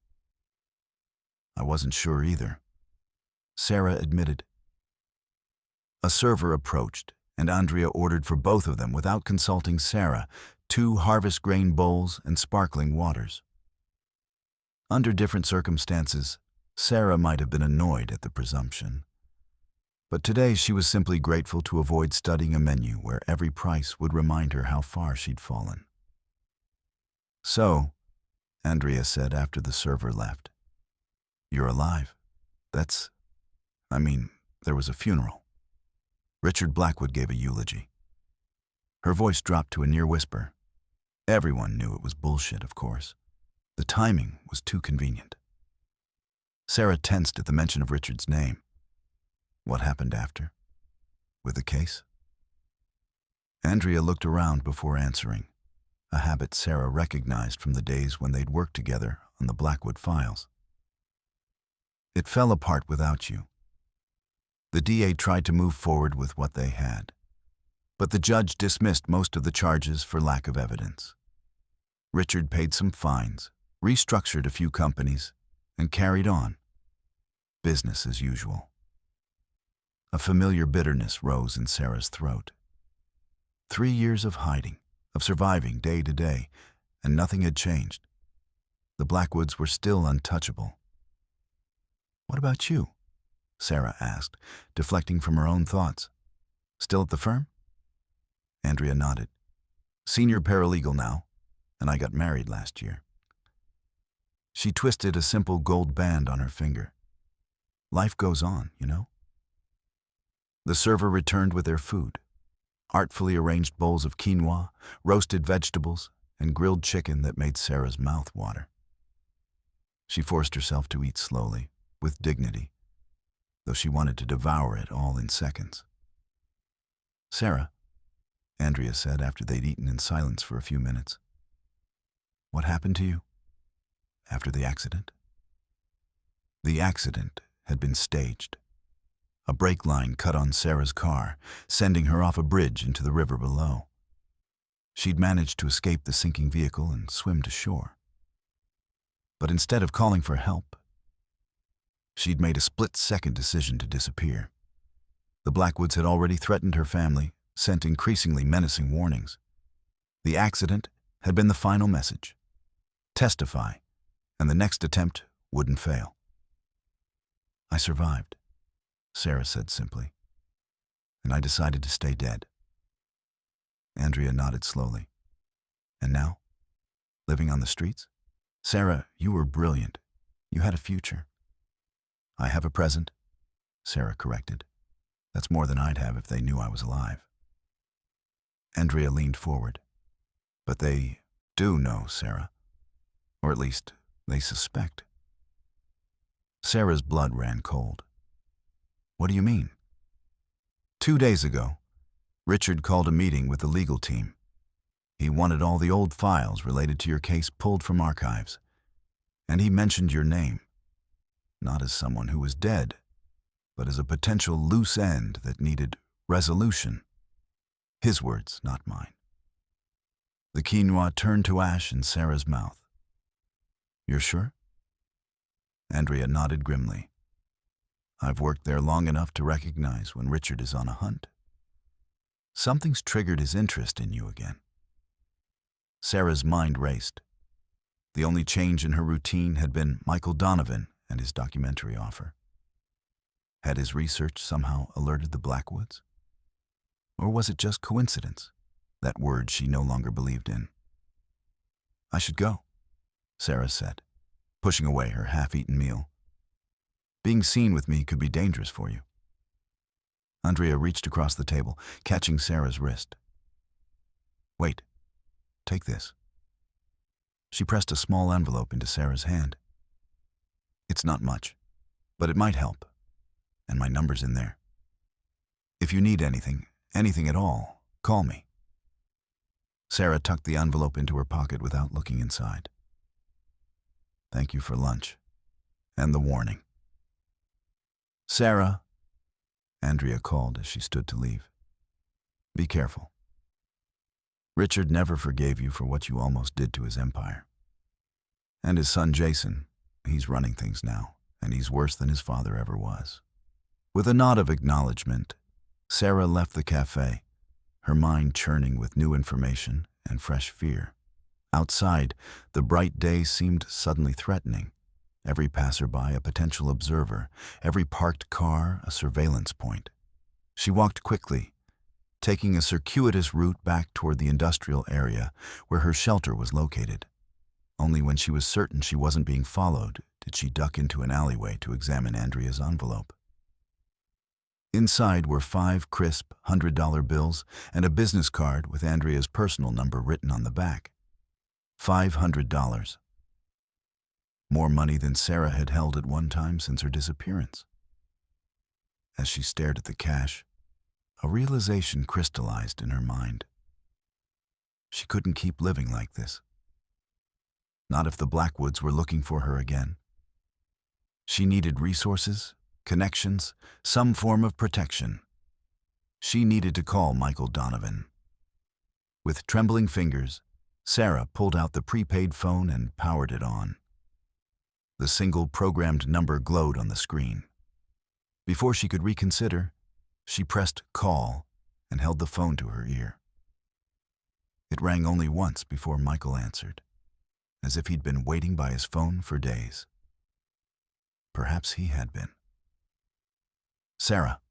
"I wasn't sure either," Sarah admitted. A server approached, and Andrea ordered for both of them without consulting Sarah 2 harvest grain bowls and sparkling waters. Under different circumstances, Sarah might have been annoyed at the presumption. But today she was simply grateful to avoid studying a menu where every price would remind her how far she'd fallen. "So," Andrea said after the server left, "you're alive. There was a funeral. Richard Blackwood gave a eulogy." Her voice dropped to a near whisper. Everyone knew it was bullshit, of course. The timing was too convenient. Sarah tensed at the mention of Richard's name. What happened after? With the case? Andrea looked around before answering, a habit Sarah recognized from the days when they'd worked together on the Blackwood files. "It fell apart without you. The DA tried to move forward with what they had, but the judge dismissed most of the charges for lack of evidence. Richard paid some fines, restructured a few companies, and carried on. Business as usual." A familiar bitterness rose in Sarah's throat. 3 years of hiding, of surviving day to day, and nothing had changed. The Blackwoods were still untouchable. "What about you?" Sarah asked, deflecting from her own thoughts. "Still at the firm?" Andrea nodded. "Senior paralegal now, and I got married last year." She twisted a simple gold band on her finger. "Life goes on, you know." The server returned with their food, artfully arranged bowls of quinoa, roasted vegetables, and grilled chicken that made Sarah's mouth water. She forced herself to eat slowly, with dignity, though she wanted to devour it all in seconds. "Sarah," Andrea said after they'd eaten in silence for a few minutes, "what happened to you after the accident?" The accident had been staged. A brake line cut on Sarah's car, sending her off a bridge into the river below. She'd managed to escape the sinking vehicle and swim to shore. But instead of calling for help, she'd made a split-second decision to disappear. The Blackwoods had already threatened her family, sent increasingly menacing warnings. The accident had been the final message. Testify, and the next attempt wouldn't fail. "I survived," Sarah said simply, "and I decided to stay dead." Andrea nodded slowly. "And now? Living on the streets?" "Sarah, you were brilliant. You had a future." "I have a present," Sarah corrected. "That's more than I'd have if they knew I was alive." Andrea leaned forward. "But they do know, Sarah. Or at least, they suspect." Sarah's blood ran cold. "What do you mean?" 2 days ago, Richard called a meeting with the legal team. He wanted all the old files related to your case pulled from archives. And he mentioned your name, not as someone who was dead, but as a potential loose end that needed resolution. His words, not mine. The quinoa turned to ash in Sarah's mouth. "You're sure?" Andrea nodded grimly. "I've worked there long enough to recognize when Richard is on a hunt. Something's triggered his interest in you again." Sarah's mind raced. The only change in her routine had been Michael Donovan and his documentary offer. Had his research somehow alerted the Blackwoods? Or was it just coincidence, that word she no longer believed in? "I should go," Sarah said, pushing away her half-eaten meal. "Being seen with me could be dangerous for you." Andrea reached across the table, catching Sarah's wrist. "Wait, take this." She pressed a small envelope into Sarah's hand. It's not much, but it might help, and my number's in there. If you need anything, anything at all, call me." Sarah tucked the envelope into her pocket without looking inside. "Thank you for lunch, and the warning." "Sarah," Andrea called as she stood to leave. "Be careful. Richard never forgave you for what you almost did to his empire. And his son Jason, he's running things now, and he's worse than his father ever was." With a nod of acknowledgement, Sarah left the cafe, her mind churning with new information and fresh fear. Outside, the bright day seemed suddenly threatening. Every passerby a potential observer, every parked car a surveillance point. She walked quickly, taking a circuitous route back toward the industrial area where her shelter was located. Only when she was certain she wasn't being followed did she duck into an alleyway to examine Andrea's envelope. Inside were 5 crisp $100 bills and a business card with Andrea's personal number written on the back. $500. More money than Sarah had held at one time since her disappearance. As she stared at the cash, a realization crystallized in her mind. She couldn't keep living like this. Not if the Blackwoods were looking for her again. She needed resources, connections, some form of protection. She needed to call Michael Donovan. With trembling fingers, Sarah pulled out the prepaid phone and powered it on. The single programmed number glowed on the screen. Before she could reconsider, she pressed call and held the phone to her ear. It rang only once before Michael answered, as if he'd been waiting by his phone for days. Perhaps he had been. "Sarah,"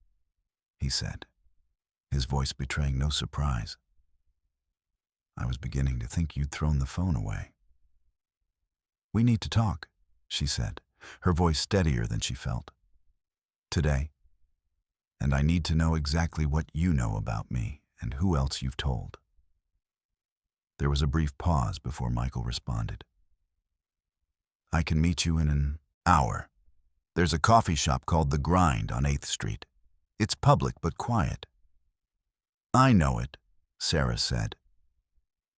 he said, his voice betraying no surprise. "I was beginning to think you'd thrown the phone away." "We need to talk," she said, her voice steadier than she felt. "Today. And I need to know exactly what you know about me and who else you've told." There was a brief pause before Michael responded. "I can meet you in an hour. There's a coffee shop called The Grind on 8th Street. It's public but quiet." "I know it," Sarah said.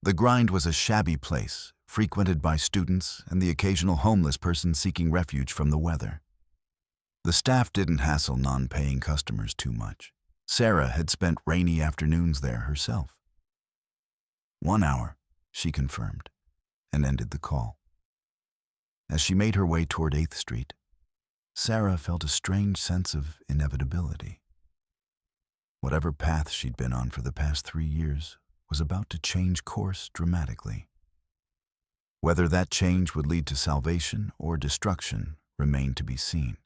The Grind was a shabby place, frequented by students and the occasional homeless person seeking refuge from the weather. The staff didn't hassle non-paying customers too much. Sarah had spent rainy afternoons there herself. 1 hour, she confirmed, and ended the call. As she made her way toward 8th Street, Sarah felt a strange sense of inevitability. Whatever path she'd been on for the past 3 years was about to change course dramatically. Whether that change would lead to salvation or destruction remained to be seen.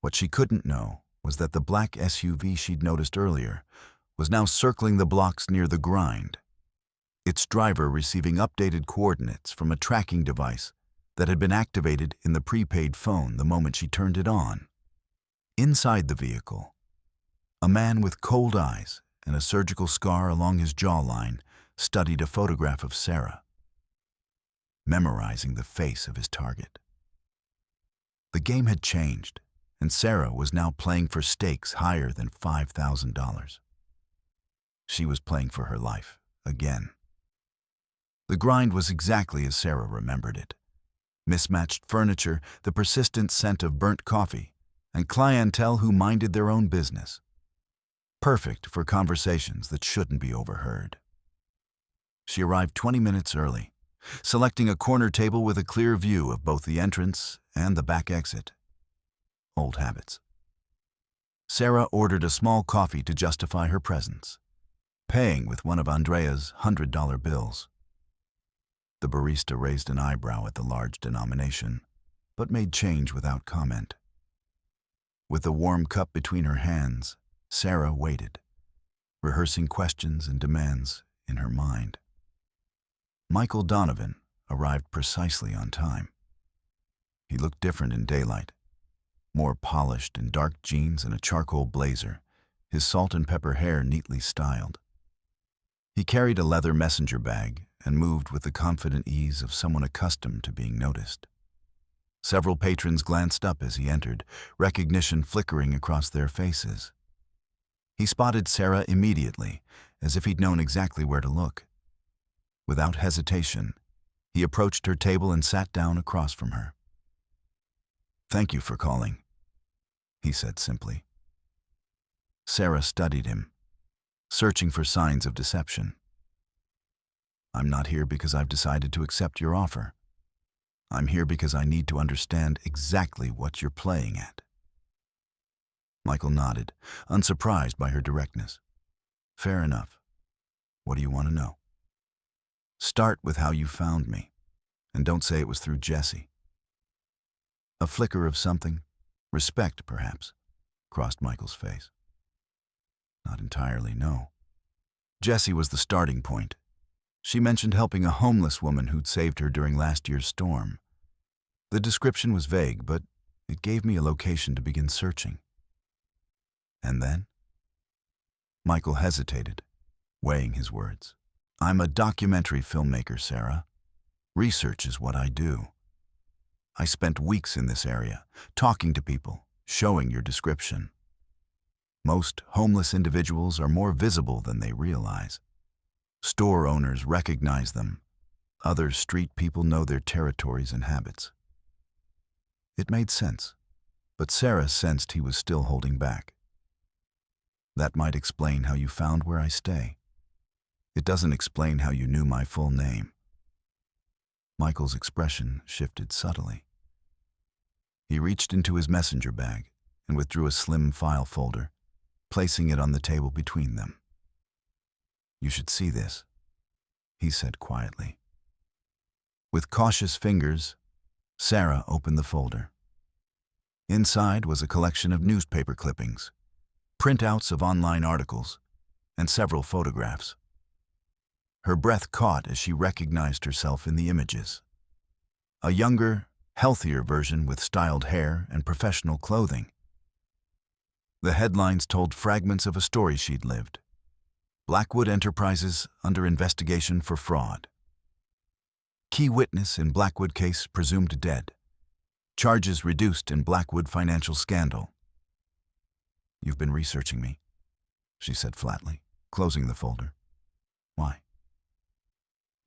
What she couldn't know was that the black SUV she'd noticed earlier was now circling the blocks near The Grind, its driver receiving updated coordinates from a tracking device that had been activated in the prepaid phone the moment she turned it on. Inside the vehicle, a man with cold eyes and a surgical scar along his jawline studied a photograph of Sarah, memorizing the face of his target. The game had changed, and Sarah was now playing for stakes higher than $5,000. She was playing for her life, again. The Grind was exactly as Sarah remembered it. Mismatched furniture, the persistent scent of burnt coffee, and clientele who minded their own business. Perfect for conversations that shouldn't be overheard. She arrived 20 minutes early, selecting a corner table with a clear view of both the entrance and the back exit. Old habits. Sarah ordered a small coffee to justify her presence, paying with one of Andrea's $100 bills. The barista raised an eyebrow at the large denomination, but made change without comment. With the warm cup between her hands, Sarah waited, rehearsing questions and demands in her mind. Michael Donovan arrived precisely on time. He looked different in daylight, more polished in dark jeans and a charcoal blazer, his salt and pepper hair neatly styled. He carried a leather messenger bag and moved with the confident ease of someone accustomed to being noticed. Several patrons glanced up as he entered, recognition flickering across their faces. He spotted Sarah immediately, as if he'd known exactly where to look. Without hesitation, he approached her table and sat down across from her. "Thank you for calling," he said simply. Sarah studied him, searching for signs of deception. "I'm not here because I've decided to accept your offer. I'm here because I need to understand exactly what you're playing at." Michael nodded, unsurprised by her directness. "Fair enough. What do you want to know?" "Start with how you found me, and don't say it was through Jesse." A flicker of something, respect perhaps, crossed Michael's face. "Not entirely, no. Jessie was the starting point. She mentioned helping a homeless woman who'd saved her during last year's storm. The description was vague, but it gave me a location to begin searching." "And then?" Michael hesitated, weighing his words. "I'm a documentary filmmaker, Sarah. Research is what I do. I spent weeks in this area, talking to people, showing your description. Most homeless individuals are more visible than they realize. Store owners recognize them. Other street people know their territories and habits." It made sense, but Sarah sensed he was still holding back. "That might explain how you found where I stay. It doesn't explain how you knew my full name." Michael's expression shifted subtly. He reached into his messenger bag and withdrew a slim file folder, placing it on the table between them. "You should see this," he said quietly. With cautious fingers, Sarah opened the folder. Inside was a collection of newspaper clippings, printouts of online articles, and several photographs. Her breath caught as she recognized herself in the images. A younger, healthier version with styled hair and professional clothing. The headlines told fragments of a story she'd lived. Blackwood Enterprises under investigation for fraud. Key witness in Blackwood case presumed dead. Charges reduced in Blackwood financial scandal. "You've been researching me," she said flatly, closing the folder. "Why?"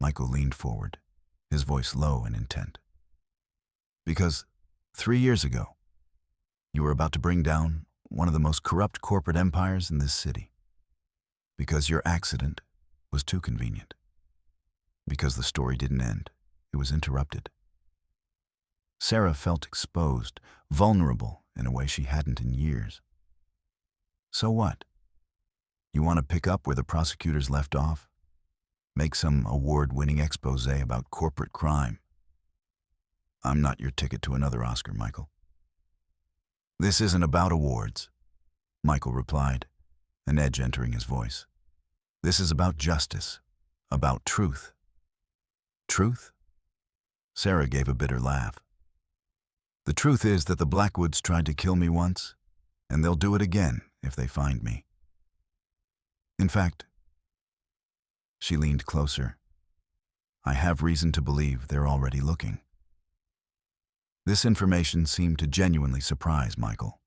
Michael leaned forward, his voice low and intent. "Because 3 years ago, you were about to bring down one of the most corrupt corporate empires in this city. Because your accident was too convenient. Because the story didn't end, it was interrupted." Sarah felt exposed, vulnerable in a way she hadn't in years. "So what? You want to pick up where the prosecutors left off? Make some award-winning expose about corporate crime? I'm not your ticket to another Oscar, Michael." "This isn't about awards," Michael replied, an edge entering his voice. "This is about justice, about truth." "Truth?" Sarah gave a bitter laugh. "The truth is that the Blackwoods tried to kill me once, and they'll do it again if they find me. In fact," she leaned closer, "I have reason to believe they're already looking." This information seemed to genuinely surprise Michael.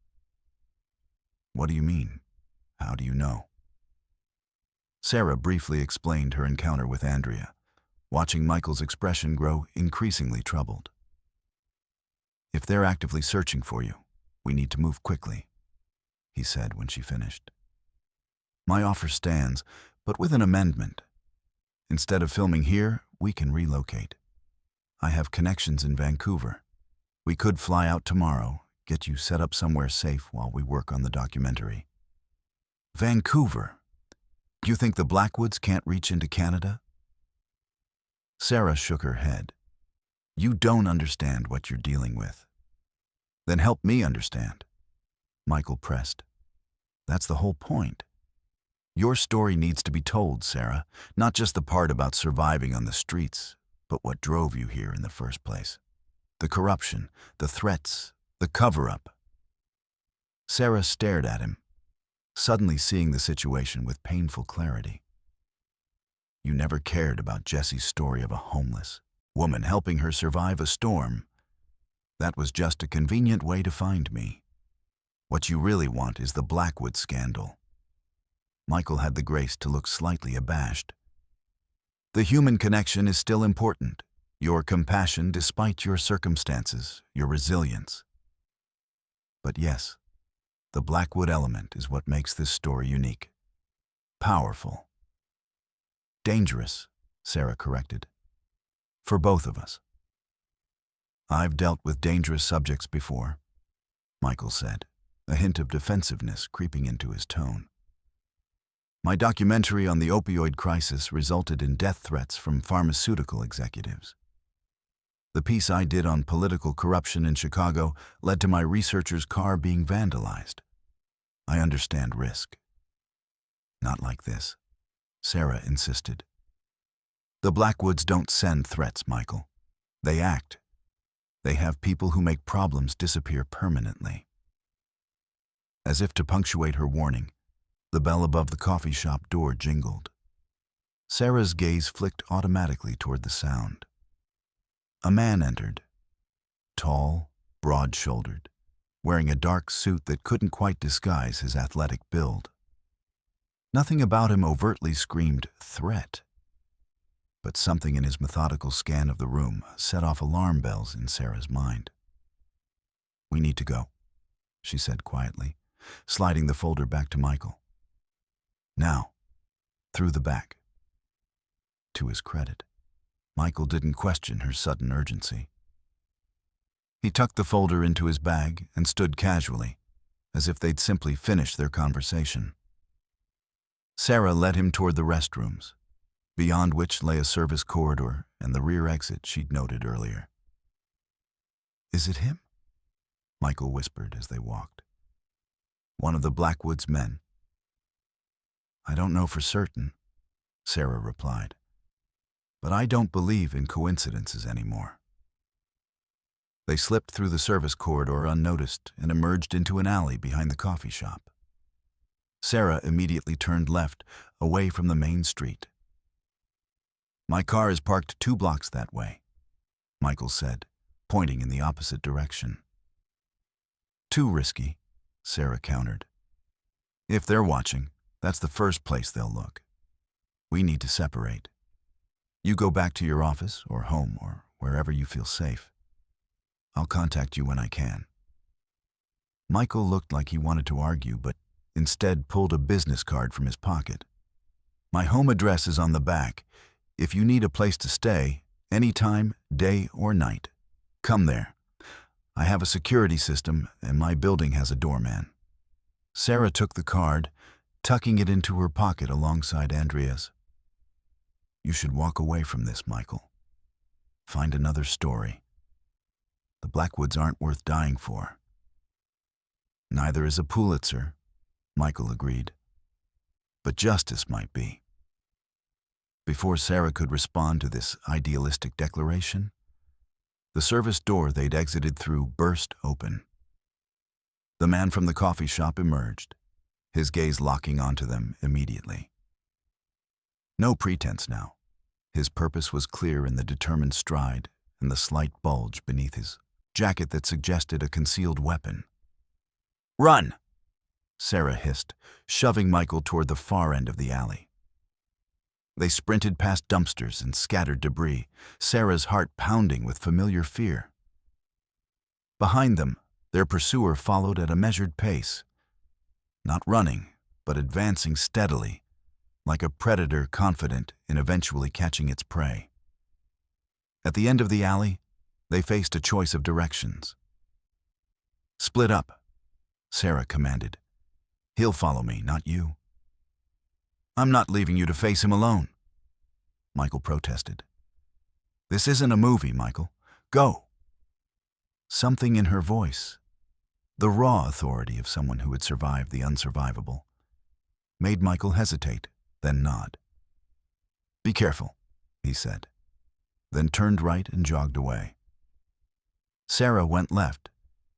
"What do you mean? How do you know?" Sarah briefly explained her encounter with Andrea, watching Michael's expression grow increasingly troubled. "If they're actively searching for you, we need to move quickly," he said when she finished. "My offer stands, but with an amendment. Instead of filming here, we can relocate. I have connections in Vancouver. We could fly out tomorrow, get you set up somewhere safe while we work on the documentary." "Vancouver? You think the Blackwoods can't reach into Canada?" Sarah shook her head. "You don't understand what you're dealing with." "Then help me understand," Michael pressed. "That's the whole point. Your story needs to be told, Sarah, not just the part about surviving on the streets, but what drove you here in the first place. The corruption, the threats, the cover-up." Sarah stared at him, suddenly seeing the situation with painful clarity. "You never cared about Jessie's story of a homeless woman helping her survive a storm. That was just a convenient way to find me. What you really want is the Blackwood scandal." Michael had the grace to look slightly abashed. "The human connection is still important. Your compassion despite your circumstances, your resilience. But yes, the Blackwood element is what makes this story unique. Powerful. Dangerous," Sarah corrected. "For both of us." "I've dealt with dangerous subjects before," Michael said, a hint of defensiveness creeping into his tone. "My documentary on the opioid crisis resulted in death threats from pharmaceutical executives. The piece I did on political corruption in Chicago led to my researcher's car being vandalized. I understand risk." "Not like this," Sarah insisted. "The Blackwoods don't send threats, Michael. They act. They have people who make problems disappear permanently." As if to punctuate her warning, the bell above the coffee shop door jingled. Sarah's gaze flicked automatically toward the sound. A man entered, tall, broad-shouldered, wearing a dark suit that couldn't quite disguise his athletic build. Nothing about him overtly screamed threat, but something in his methodical scan of the room set off alarm bells in Sarah's mind. "We need to go," she said quietly, sliding the folder back to Michael. "Now, through the back." To his credit, Michael didn't question her sudden urgency. He tucked the folder into his bag and stood casually, as if they'd simply finished their conversation. Sarah led him toward the restrooms, beyond which lay a service corridor and the rear exit she'd noted earlier. "Is it him?" Michael whispered as they walked. "One of the Blackwoods men." "I don't know for certain," Sarah replied. "But I don't believe in coincidences anymore." They slipped through the service corridor unnoticed and emerged into an alley behind the coffee shop. Sarah immediately turned left, away from the main street. "My car is parked 2 blocks that way," Michael said, pointing in the opposite direction. "Too risky," Sarah countered. "If they're watching, that's the first place they'll look. We need to separate. You go back to your office or home or wherever you feel safe. I'll contact you when I can." Michael looked like he wanted to argue, but instead pulled a business card from his pocket. "My home address is on the back. If you need a place to stay, anytime, day or night, come there. I have a security system and my building has a doorman." Sarah took the card, tucking it into her pocket alongside Andrea's. "You should walk away from this, Michael. Find another story. The Blackwoods aren't worth dying for." "Neither is a Pulitzer," Michael agreed. "But justice might be." Before Sarah could respond to this idealistic declaration, the service door they'd exited through burst open. The man from the coffee shop emerged, his gaze locking onto them immediately. No pretense now. His purpose was clear in the determined stride and the slight bulge beneath his jacket that suggested a concealed weapon. "Run!" Sarah hissed, shoving Michael toward the far end of the alley. They sprinted past dumpsters and scattered debris, Sarah's heart pounding with familiar fear. Behind them, their pursuer followed at a measured pace, not running, but advancing steadily, like a predator confident in eventually catching its prey. At the end of the alley, they faced a choice of directions. "Split up," Sarah commanded. "He'll follow me, not you." "I'm not leaving you to face him alone," Michael protested. "This isn't a movie, Michael. Go." Something in her voice, the raw authority of someone who had survived the unsurvivable, made Michael hesitate, then nod. "Be careful," he said, then turned right and jogged away. Sarah went left,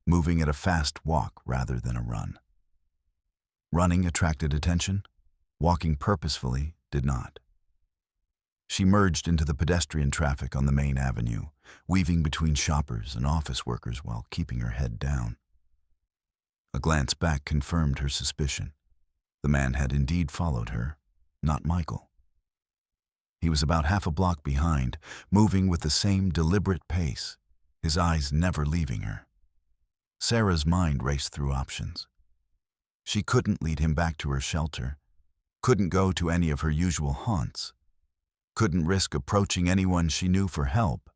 moving at a fast walk rather than a run. Running attracted attention, walking purposefully did not. She merged into the pedestrian traffic on the main avenue, weaving between shoppers and office workers while keeping her head down. A glance back confirmed her suspicion. The man had indeed followed her, not Michael. He was about half a block behind, moving with the same deliberate pace, his eyes never leaving her. Sarah's mind raced through options. She couldn't lead him back to her shelter, couldn't go to any of her usual haunts, couldn't risk approaching anyone she knew for help.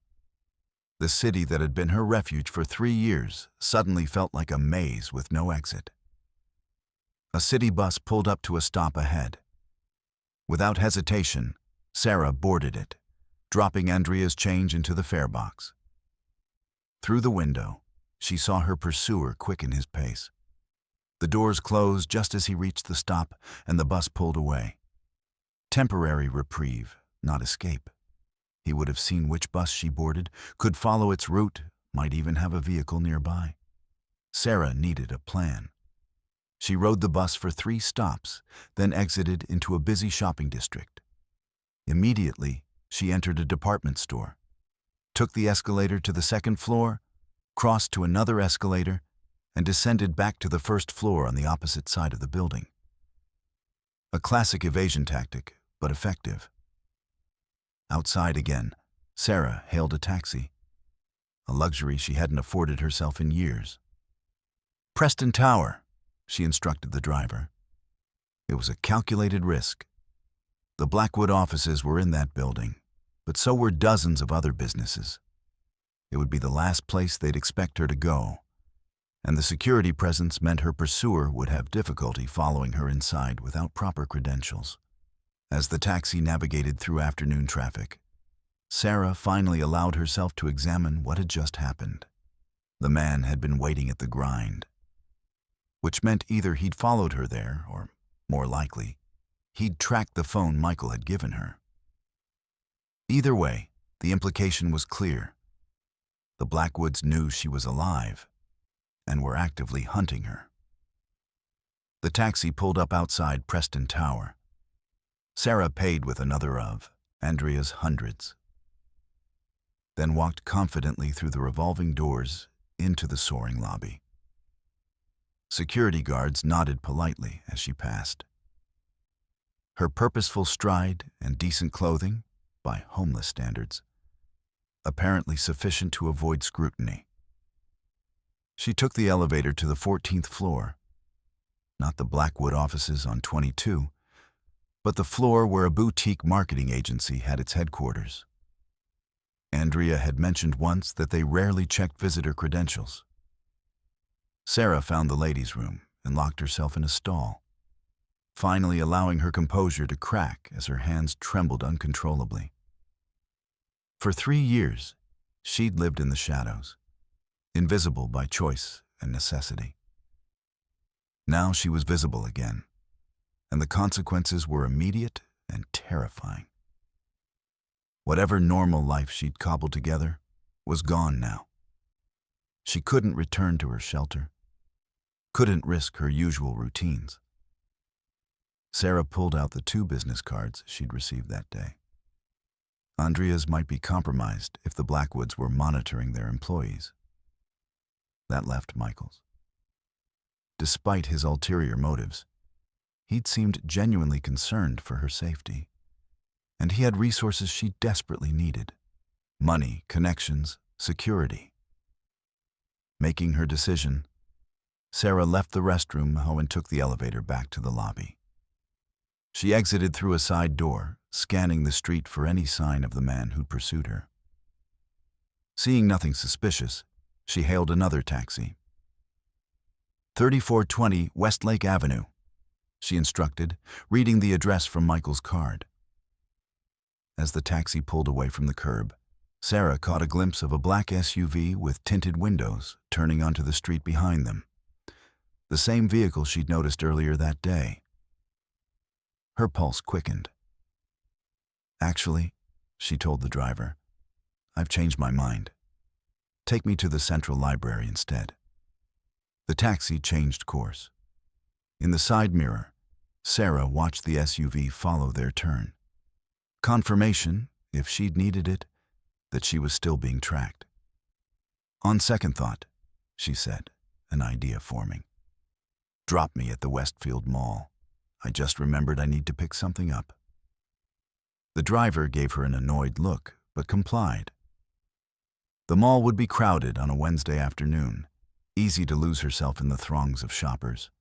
The city that had been her refuge for 3 years suddenly felt like a maze with no exit. A city bus pulled up to a stop ahead. Without hesitation, Sarah boarded it, dropping Andrea's change into the fare box. Through the window, she saw her pursuer quicken his pace. The doors closed just as he reached the stop, and the bus pulled away. Temporary reprieve, not escape. He would have seen which bus she boarded, could follow its route, might even have a vehicle nearby. Sarah needed a plan. She rode the bus for 3 stops, then exited into a busy shopping district. Immediately, she entered a department store, took the escalator to the 2nd floor, crossed to another escalator, and descended back to the 1st floor on the opposite side of the building. A classic evasion tactic, but effective. Outside again, Sarah hailed a taxi, a luxury she hadn't afforded herself in years. "Preston Tower," she instructed the driver. It was a calculated risk. The Blackwood offices were in that building, but so were dozens of other businesses. It would be the last place they'd expect her to go, and the security presence meant her pursuer would have difficulty following her inside without proper credentials. As the taxi navigated through afternoon traffic, Sarah finally allowed herself to examine what had just happened. The man had been waiting at the grind, which meant either he'd followed her there, or, more likely, he'd tracked the phone Michael had given her. Either way, the implication was clear. The Blackwoods knew she was alive and were actively hunting her. The taxi pulled up outside Preston Tower. Sarah paid with another of Andrea's hundreds, then walked confidently through the revolving doors into the soaring lobby. Security guards nodded politely as she passed. Her purposeful stride and decent clothing, by homeless standards, apparently sufficient to avoid scrutiny. She took the elevator to the 14th floor, not the Blackwood offices on 22, but the floor where a boutique marketing agency had its headquarters. Andrea had mentioned once that they rarely checked visitor credentials. Sarah found the ladies' room and locked herself in a stall, finally allowing her composure to crack as her hands trembled uncontrollably. For 3 years, she'd lived in the shadows, invisible by choice and necessity. Now she was visible again, and the consequences were immediate and terrifying. Whatever normal life she'd cobbled together was gone now. She couldn't return to her shelter, couldn't risk her usual routines. Sarah pulled out the 2 business cards she'd received that day. Andrea's might be compromised if the Blackwoods were monitoring their employees. That left Michael's. Despite his ulterior motives, he'd seemed genuinely concerned for her safety, and he had resources she desperately needed: money, connections, security. Making her decision, Sarah left the restroom and took the elevator back to the lobby. She exited through a side door, scanning the street for any sign of the man who'd pursued her. Seeing nothing suspicious, she hailed another taxi. 3420 Westlake Avenue, she instructed, reading the address from Michael's card. As the taxi pulled away from the curb, Sarah caught a glimpse of a black SUV with tinted windows turning onto the street behind them. The same vehicle she'd noticed earlier that day. Her pulse quickened. "Actually," she told the driver, "I've changed my mind. Take me to the Central Library instead." The taxi changed course. In the side mirror, Sarah watched the SUV follow their turn. confirmation, if she'd needed it, that she was still being tracked. "On second thought," she said, an idea forming. "Drop me at the Westfield Mall. I just remembered I need to pick something up." The driver gave her an annoyed look, but complied. The mall would be crowded on a Wednesday afternoon, easy to lose herself in the throngs of shoppers.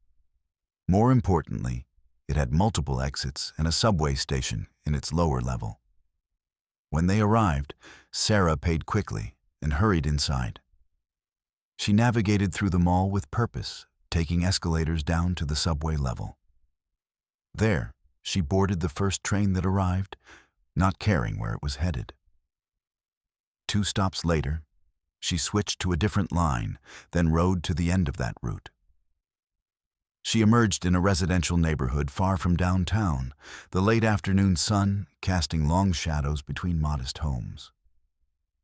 More importantly, it had multiple exits and a subway station in its lower level. When they arrived, Sarah paid quickly and hurried inside. She navigated through the mall with purpose, taking escalators down to the subway level. There, she boarded the first train that arrived, not caring where it was headed. 2 stops later, she switched to a different line, then rode to the end of that route. She emerged in a residential neighborhood far from downtown, the late afternoon sun casting long shadows between modest homes.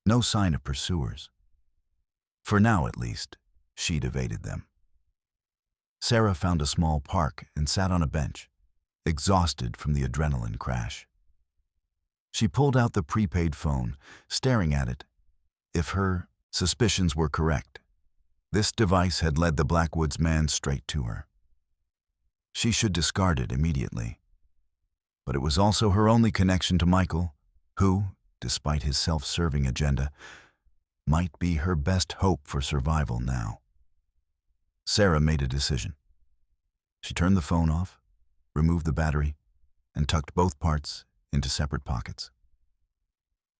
No sign of pursuers. For now, at least, she'd evaded them. Sarah found a small park and sat on a bench, exhausted from the adrenaline crash. She pulled out the prepaid phone, staring at it. If her suspicions were correct, this device had led the Blackwoods man straight to her. She should discard it immediately. But it was also her only connection to Michael, who, despite his self-serving agenda, might be her best hope for survival now. Sarah made a decision. She turned the phone off, removed the battery, and tucked both parts into separate pockets.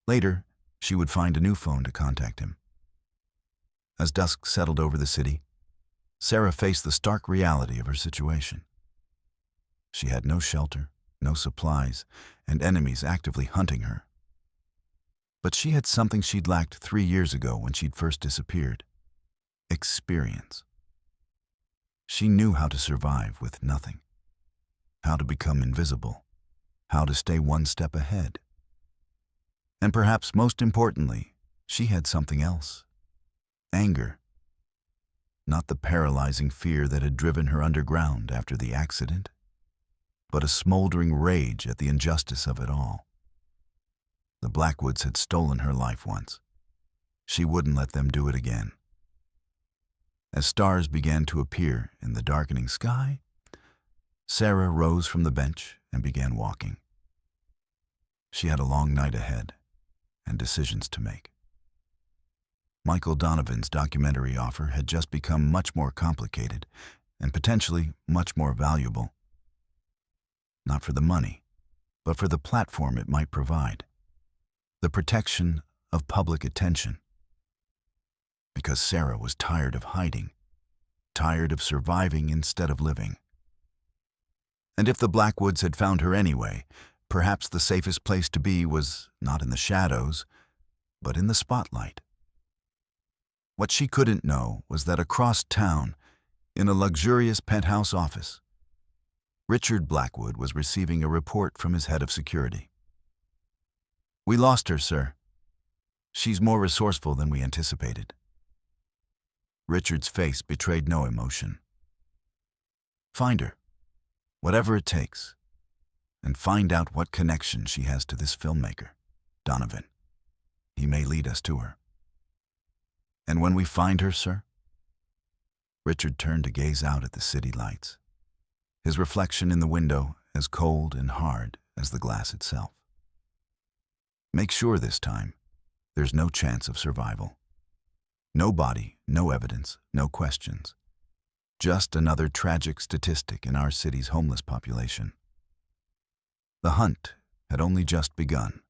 Later, she would find a new phone to contact him. As dusk settled over the city, Sarah faced the stark reality of her situation. She had no shelter, no supplies, and enemies actively hunting her. But she had something she'd lacked 3 years ago when she'd first disappeared: experience. She knew how to survive with nothing, how to become invisible, how to stay one step ahead. And perhaps most importantly, she had something else: anger. Not the paralyzing fear that had driven her underground after the accident, but a smoldering rage at the injustice of it all. The Blackwoods had stolen her life once. She wouldn't let them do it again. As stars began to appear in the darkening sky, Sarah rose from the bench and began walking. She had a long night ahead and decisions to make. Michael Donovan's documentary offer had just become much more complicated and potentially much more valuable. Not for the money, but for the platform it might provide. The protection of public attention. Because Sarah was tired of hiding, tired of surviving instead of living. And if the Blackwoods had found her anyway, perhaps the safest place to be was not in the shadows, but in the spotlight. What she couldn't know was that across town, in a luxurious penthouse office, Richard Blackwood was receiving a report from his head of security. "We lost her, sir. She's more resourceful than we anticipated." Richard's face betrayed no emotion. "Find her, whatever it takes, and find out what connection she has to this filmmaker, Donovan. He may lead us to her." "And when we find her, sir?" Richard turned to gaze out at the city lights, his reflection in the window as cold and hard as the glass itself. "Make sure this time there's no chance of survival. No body, no evidence, no questions. Just another tragic statistic in our city's homeless population." The hunt had only just begun.